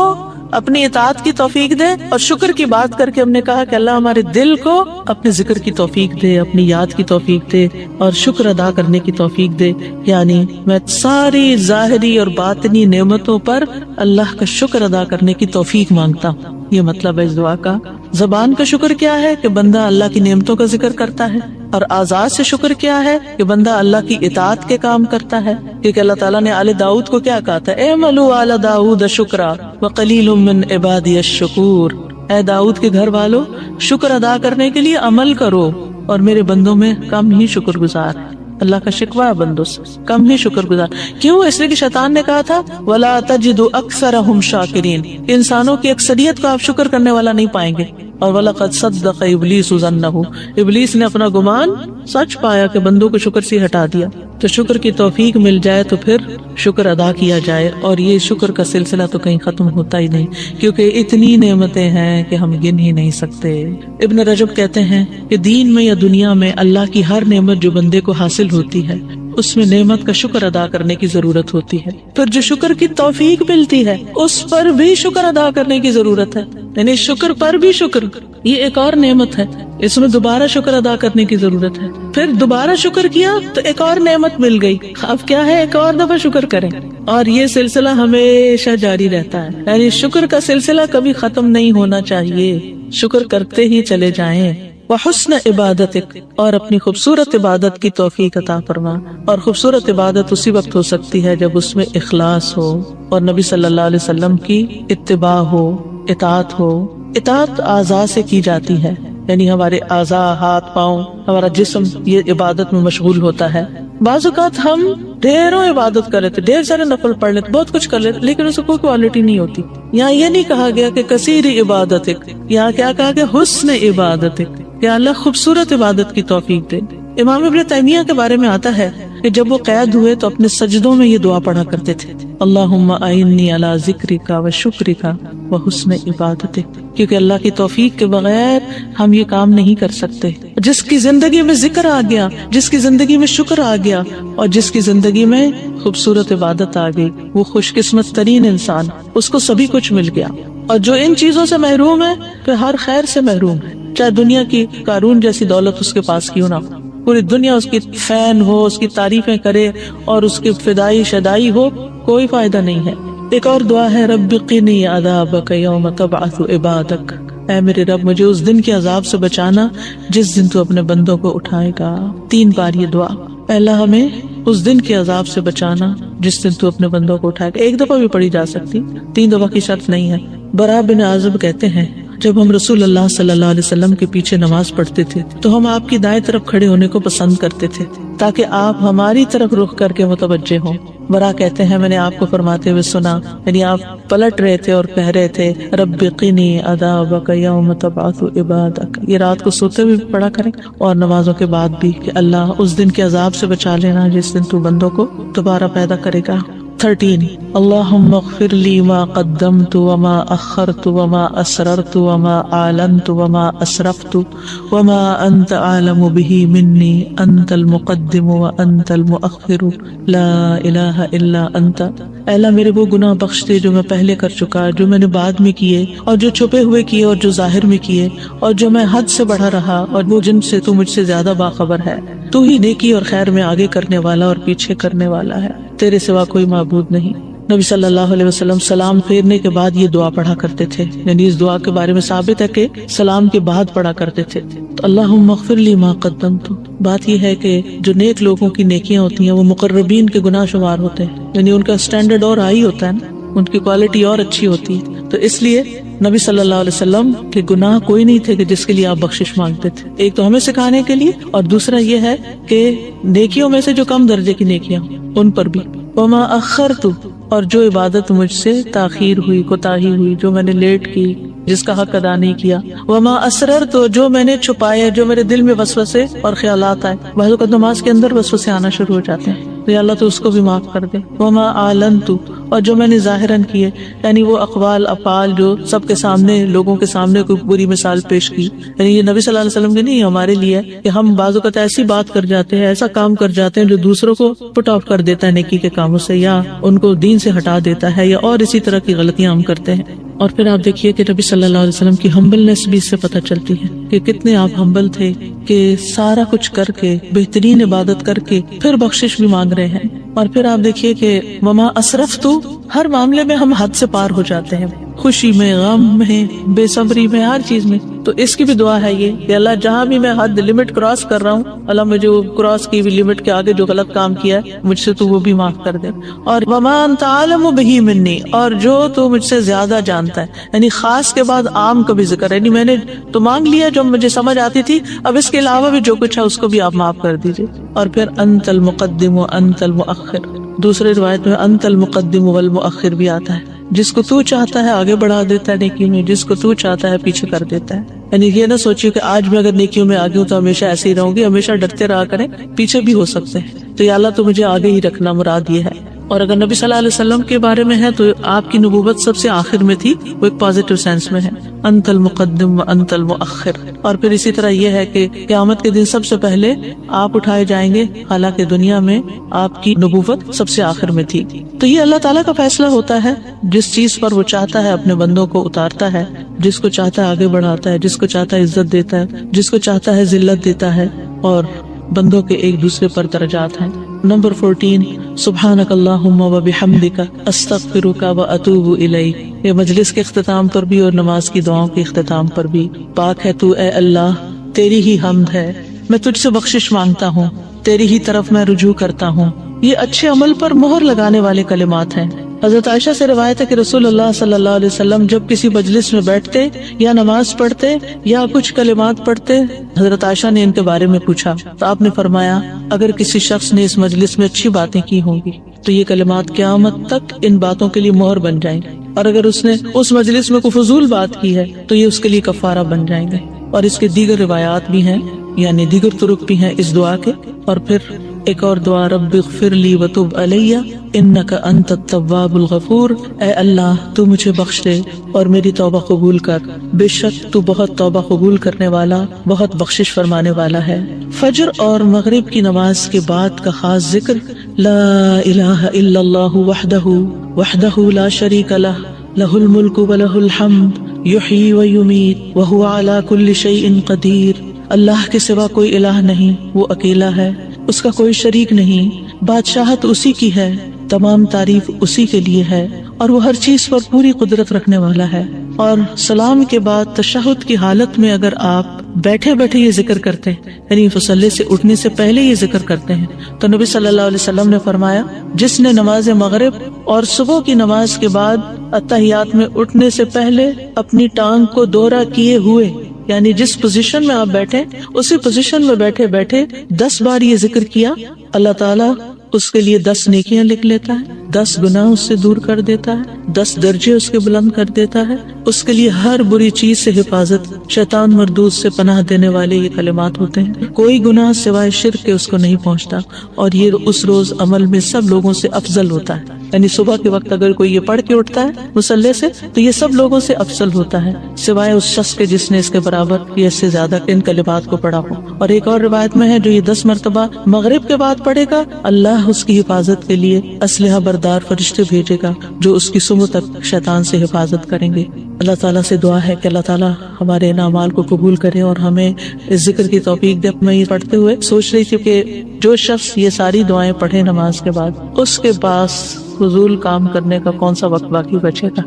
اپنی اطاعت کی توفیق دے، اور شکر کی بات کر کے ہم نے کہا کہ اللہ ہمارے دل کو اپنے ذکر کی توفیق دے، اپنی یاد کی توفیق دے، اور شکر ادا کرنے کی توفیق دے. یعنی میں ساری ظاہری اور باطنی نعمتوں پر اللہ کا شکر ادا کرنے کی توفیق مانگتا ہوں. یہ مطلب ہے اس دعا کا. زبان کا شکر کیا ہے؟ کہ بندہ اللہ کی نعمتوں کا ذکر کرتا ہے. اور اعضاء سے شکر کیا ہے؟ کہ بندہ اللہ کی اطاعت کے کام کرتا ہے. کیونکہ اللہ تعالیٰ نے آل داؤد کو کیا کہا تھا؟ اعملوا آل داؤد شکرا وقلیل من عبادی الشکور. اے داؤد کے گھر والو، شکر ادا کرنے کے لیے عمل کرو، اور میرے بندوں میں کم ہی شکر گزار ہے. اللہ کا شکوہ ہے بندوں سے، کم ہی شکر گزار. کیوں؟ اس لیے کہ شیطان نے کہا تھا وَلَا تَجِدُ أَكْثَرَهُمْ شَاكِرِينَ، انسانوں کی اکثریت کو آپ شکر کرنے والا نہیں پائیں گے. اور وَلَقَدْ صَدَّقَ إِبْلِيسُ ظَنَّهُ، ابلیس نے اپنا گمان سچ پایا کہ بندوں کو شکر سے ہٹا دیا. تو شکر کی توفیق مل جائے تو پھر شکر ادا کیا جائے. اور یہ شکر کا سلسلہ تو کہیں ختم ہوتا ہی نہیں، کیونکہ اتنی نعمتیں ہیں کہ ہم گن ہی نہیں سکتے. ابن رجب کہتے ہیں کہ دین میں یا دنیا میں اللہ کی ہر نعمت جو بندے کو حاصل ہوتی ہے، اس میں نعمت کا شکر ادا کرنے کی ضرورت ہوتی ہے. پھر جو شکر کی توفیق ملتی ہے اس پر بھی شکر ادا کرنے کی ضرورت ہے. یعنی شکر پر بھی شکر، یہ ایک اور نعمت ہے، اس میں دوبارہ شکر ادا کرنے کی ضرورت ہے. پھر دوبارہ شکر کیا تو ایک اور نعمت مل گئی، اب کیا ہے؟ ایک اور دفعہ شکر کریں. اور یہ سلسلہ ہمیشہ جاری رہتا ہے. یعنی شکر کا سلسلہ کبھی ختم نہیں ہونا چاہیے، شکر کرتے ہی چلے جائیں. وحسن عبادتک، اور اپنی خوبصورت عبادت کی توفیق عطا فرما. اور خوبصورت عبادت اسی وقت ہو سکتی ہے جب اس میں اخلاص ہو، اور نبی صلی اللہ علیہ وسلم کی اتباع ہو، اطاعت ہو. اطاعت اعضاء سے کی جاتی ہے، یعنی ہمارے اعضاء، ہاتھ پاؤں، ہمارا جسم یہ عبادت میں مشغول ہوتا ہے. بعض اوقات ہم ڈھیروں عبادت کر لیتے، ڈھیر سارے نفل پڑھ لیتے، بہت کچھ کر لیتے، لیکن اس کو کوئی کوالٹی نہیں ہوتی. یہاں یہ نہیں کہا گیا کہ کثیر عبادتک، یہاں کیا کہا گیا؟ حسن عبادتک. یا اللہ خوبصورت عبادت کی توفیق دے. امام ابن تیمیہ کے بارے میں آتا ہے کہ جب وہ قید ہوئے تو اپنے سجدوں میں یہ دعا پڑھا کرتے تھے، اللہم اعنی علی ذکرک و شکرک و حسن عبادتک. کیونکہ اللہ کی توفیق کے بغیر ہم یہ کام نہیں کر سکتے. جس کی زندگی میں ذکر آ گیا، جس کی زندگی میں شکر آ گیا، اور جس کی زندگی میں خوبصورت عبادت آ گئی، وہ خوش قسمت ترین انسان، اس کو سبھی کچھ مل گیا. اور جو ان چیزوں سے محروم ہے پھر ہر خیر سے محروم ہے، چاہے دنیا کی قارون جیسی دولت اس کے پاس کیوں نہ ہو، پوری دنیا اس کی فین ہو، اس کی تعریفیں کرے اور اس کی فدائی شدائی ہو، کوئی فائدہ نہیں ہے. ایک اور دعا ہے رب قنی عذابک یوم تبعث عبادک. اے میرے رب مجھے اس دن کے عذاب سے بچانا جس دن تو اپنے بندوں کو اٹھائے گا. 3 بار یہ دعا. پہلا ہمیں اس دن کے عذاب سے بچانا جس دن تو اپنے بندوں کو اٹھائے گا. ایک دفعہ بھی پڑھی جا سکتی، 3 دفعہ کی شرط نہیں ہے. برا بن عازب کہتے ہیں جب ہم رسول اللہ صلی اللہ علیہ وسلم کے پیچھے نماز پڑھتے تھے تو ہم آپ کی دائیں طرف کھڑے ہونے کو پسند کرتے تھے تاکہ آپ ہماری طرف رخ کر کے متوجہ ہوں. برا کہتے ہیں میں نے آپ کو فرماتے ہوئے سنا، یعنی آپ پلٹ رہے تھے اور کہہ رہے تھے رب قنی عذابک یوم تبعث عبادک. یہ رات کو سوتے ہوئے پڑھا کریں اور نمازوں کے بعد بھی کہ اللہ اس دن کے عذاب سے بچا لینا جس دن تو بندوں کو دوبارہ پیدا کرے گا. 13 اللہم اغفر لی ما قدمت وما اخرت وما اسررت وما اعلنت وما اسرفت وما انت عالم به منی انت المقدم وانت المؤخر لا الہ الا انت. اے اللہ میرے وہ گناہ بخش دے جو میں پہلے کر چکا، جو میں نے بعد میں کیے، اور جو چھپے ہوئے کیے اور جو ظاہر میں کیے، اور جو میں حد سے بڑھا رہا اور وہ جن سے تو مجھ سے زیادہ باخبر ہے. تو ہی نیکی اور خیر میں آگے کرنے والا اور پیچھے کرنے والا ہے، تیرے سوا کوئی معبود نہیں. نبی صلی اللہ علیہ وسلم سلام پھیرنے کے بعد یہ دعا پڑھا کرتے تھے، یعنی اس دعا کے بارے میں ثابت ہے کہ سلام کے بعد پڑھا کرتے تھے. تو اللہم اغفر لی ما قدمت. بات یہ ہے کہ جو نیک لوگوں کی نیکیاں ہوتی ہیں وہ مقربین کے گناہ شمار ہوتے ہیں، یعنی ان کا سٹینڈرڈ اور ہائی ہوتا ہے نا، ان کی کوالٹی اور اچھی ہوتی ہے. تو اس لیے نبی صلی اللہ علیہ وسلم کے گناہ کوئی نہیں تھے کہ جس کے لیے آپ بخشش مانگتے تھے. ایک تو ہمیں سکھانے کے لیے، اور دوسرا یہ ہے کہ نیکیوں میں سے جو کم درجے کی نیکیاں ان پر بھی. وما اخرت، اور جو عبادت مجھ سے تاخیر ہوئی، کوتاہی ہوئی، جو میں نے لیٹ کی، جس کا حق ادا نہیں کیا. وما اسررت، جو میں نے چھپایا، جو میرے دل میں وسوسے اور خیالات آئے. بعض اوقات نماز کے اندر وسوسے آنا شروع ہو جاتے ہیں، تو یا اللہ تو اس کو بھی معاف کر دے. وما اعلنت، اور جو میں نے ظاہراً کیے، یعنی وہ اقوال افعال جو سب کے سامنے، لوگوں کے سامنے کوئی بری مثال پیش کی، یعنی یہ نبی صلی اللہ علیہ وسلم کے نہیں، ہمارے لیے ہے کہ ہم بعض اوقات ایسی بات کر جاتے ہیں، ایسا کام کر جاتے ہیں جو دوسروں کو پٹ آف کر دیتا ہے نیکی کے کاموں سے، یا ان کو دین سے ہٹا دیتا ہے، یا اور اسی طرح کی غلطیاں ہم کرتے ہیں. اور پھر آپ دیکھیے کہ نبی صلی اللہ علیہ وسلم کی ہمبلنس بھی اس سے پتہ چلتی ہے کہ کتنے آپ ہمبل تھے، کہ سارا کچھ کر کے، بہترین عبادت کر کے پھر بخشش بھی مانگ رہے ہیں. اور پھر آپ دیکھیے کہ وما اسرفت، ہر معاملے میں ہم حد سے پار ہو جاتے ہیں، خوشی میں، غم میں، بے صبری میں، ہر چیز میں. تو اس کی بھی دعا ہے یہ کہ اللہ جہاں بھی میں حد لمٹ کراس کر رہا ہوں، اللہ مجھے وہ کراس کی ہوئی لمٹ کے آگے جو غلط کام کیا ہے مجھ سے تو وہ بھی معاف کر دے. اور وما انت عالم بہ منی، اور جو تو مجھ سے زیادہ جانتا ہے، یعنی خاص کے بعد عام کا بھی ذکر ہے، یعنی میں نے تو مانگ لیا جو مجھے سمجھ آتی تھی، اب اس کے علاوہ بھی جو کچھ ہے اس کو بھی آپ معاف کر دیجیے. اور پھر انت المقدم و انت المؤخر، دوسرے روایت میں انت المقدم والمؤخر بھی آتا ہے، جس کو تو چاہتا ہے آگے بڑھا دیتا ہے نیکی میں، جس کو تو چاہتا ہے پیچھے کر دیتا ہے. یعنی یہ نہ سوچیے کہ آج میں اگر نیکیوں میں آگے ہوں تو ہمیشہ ایسے ہی رہوں گی، ہمیشہ ڈرتے رہا کریں، پیچھے بھی ہو سکتے ہیں. تو یا اللہ تو مجھے آگے ہی رکھنا مراد یہ ہے. اور اگر نبی صلی اللہ علیہ وسلم کے بارے میں ہے تو آپ کی نبوت سب سے آخر میں تھی، وہ ایک پازیٹیو سینس میں ہے، انت المقدم و انت المؤخر. اور پھر اسی طرح یہ ہے کہ قیامت کے دن سب سے پہلے آپ اٹھائے جائیں گے، حالانکہ دنیا میں آپ کی نبوت سب سے آخر میں تھی. تو یہ اللہ تعالیٰ کا فیصلہ ہوتا ہے، جس چیز پر وہ چاہتا ہے اپنے بندوں کو اتارتا ہے، جس کو چاہتا ہے آگے بڑھاتا ہے، جس کو چاہتا ہے عزت دیتا ہے، جس کو چاہتا ہے ذلت دیتا ہے، اور بندوں کے ایک دوسرے پر درجات ہیں. نمبر 14 سبحانک اللہم و بحمدک استغفرک و اتوب الیک. یہ مجلس کے اختتام پر بھی اور نماز کی دعاؤں کے اختتام پر بھی، پاک ہے تو اے اللہ، تیری ہی حمد ہے، میں تجھ سے بخشش مانگتا ہوں، تیری ہی طرف میں رجوع کرتا ہوں. یہ اچھے عمل پر مہر لگانے والے کلمات ہیں. حضرت عائشہ سے روایت ہے کہ رسول اللہ صلی اللہ علیہ وسلم جب کسی مجلس میں بیٹھتے یا نماز پڑھتے یا کچھ کلمات پڑھتے، حضرت عائشہ نے ان کے بارے میں پوچھا تو آپ نے فرمایا اگر کسی شخص نے اس مجلس میں اچھی باتیں کی ہوں گی تو یہ کلمات قیامت تک ان باتوں کے لیے مہر بن جائیں گے، اور اگر اس نے اس مجلس میں کوئی فضول بات کی ہے تو یہ اس کے لیے کفارہ بن جائیں گے. اور اس کے دیگر روایات بھی ہیں، یعنی دیگر طرق بھی ہیں اس دعا کے. اور پھر ایک اور دعا، رب اغفر لی وتب علی انک انت التواب الغفور، اے اللہ تو مجھے بخش دے اور میری توبہ قبول کر، بے شک تو بہت توبہ قبول کرنے والا، بہت بخشش فرمانے والا ہے. فجر اور مغرب کی نماز کے بعد کا خاص ذکر، لا الہ الا اللہ وحدہ لا شریک لہ، لہ الملک ولہ الحمد یحیی ویمیت وہو علی کل شیء قدیر. اللہ کے سوا کوئی الہ نہیں، وہ اکیلا ہے، اس کا کوئی شریک نہیں، بادشاہت اسی کی ہے، تمام تعریف اسی کے لیے ہے، اور وہ ہر چیز پر پوری قدرت رکھنے والا ہے. اور سلام کے بعد تشہد کی حالت میں اگر آپ بیٹھے بیٹھے یہ ذکر کرتے ہیں، یعنی مصلی سے اٹھنے سے پہلے یہ ذکر کرتے ہیں، تو نبی صلی اللہ علیہ وسلم نے فرمایا جس نے نماز مغرب اور صبح کی نماز کے بعد اتحیات میں اٹھنے سے پہلے اپنی ٹانگ کو دوہرا کیے ہوئے، یعنی جس پوزیشن میں آپ بیٹھے اسی پوزیشن میں بیٹھے بیٹھے 10 بار یہ ذکر کیا، اللہ تعالیٰ اس کے لیے 10 نیکیاں لکھ لیتا ہے، 10 گناہ اس سے دور کر دیتا ہے، 10 درجے اس کے بلند کر دیتا ہے. اس کے لیے ہر بری چیز سے حفاظت، شیطان مردود سے پناہ دینے والے یہ کلمات ہوتے ہیں. کوئی گناہ سوائے شرک کے اس کو نہیں پہنچتا، اور یہ اس روز عمل میں سب لوگوں سے افضل ہوتا ہے. یعنی صبح کے وقت اگر کوئی یہ پڑھ کے اٹھتا ہے مصلی سے تو یہ سب لوگوں سے افضل ہوتا ہے، سوائے اس شخص کے جس نے اس کے برابر یا اس سے زیادہ ان کلمات کو پڑھا ہو. اور ایک اور روایت میں ہے جو یہ 10 مرتبہ مغرب کے بعد پڑھے گا، اللہ اس کی حفاظت کے لیے اسلحہ بردار فرشتے بھیجے گا جو اس کی صبح تک شیطان سے حفاظت کریں گے. اللہ تعالیٰ سے دعا ہے کہ اللہ تعالیٰ ہمارے ان اعمال کو قبول کرے اور ہمیں اس ذکر کی توفیق دے. میں یہ پڑھتے ہوئے سوچ رہی تھی کہ جو شخص یہ ساری دعائیں پڑھے نماز کے بعد، اس کے پاس فضول کام کرنے کا کون سا وقت باقی بچے گا.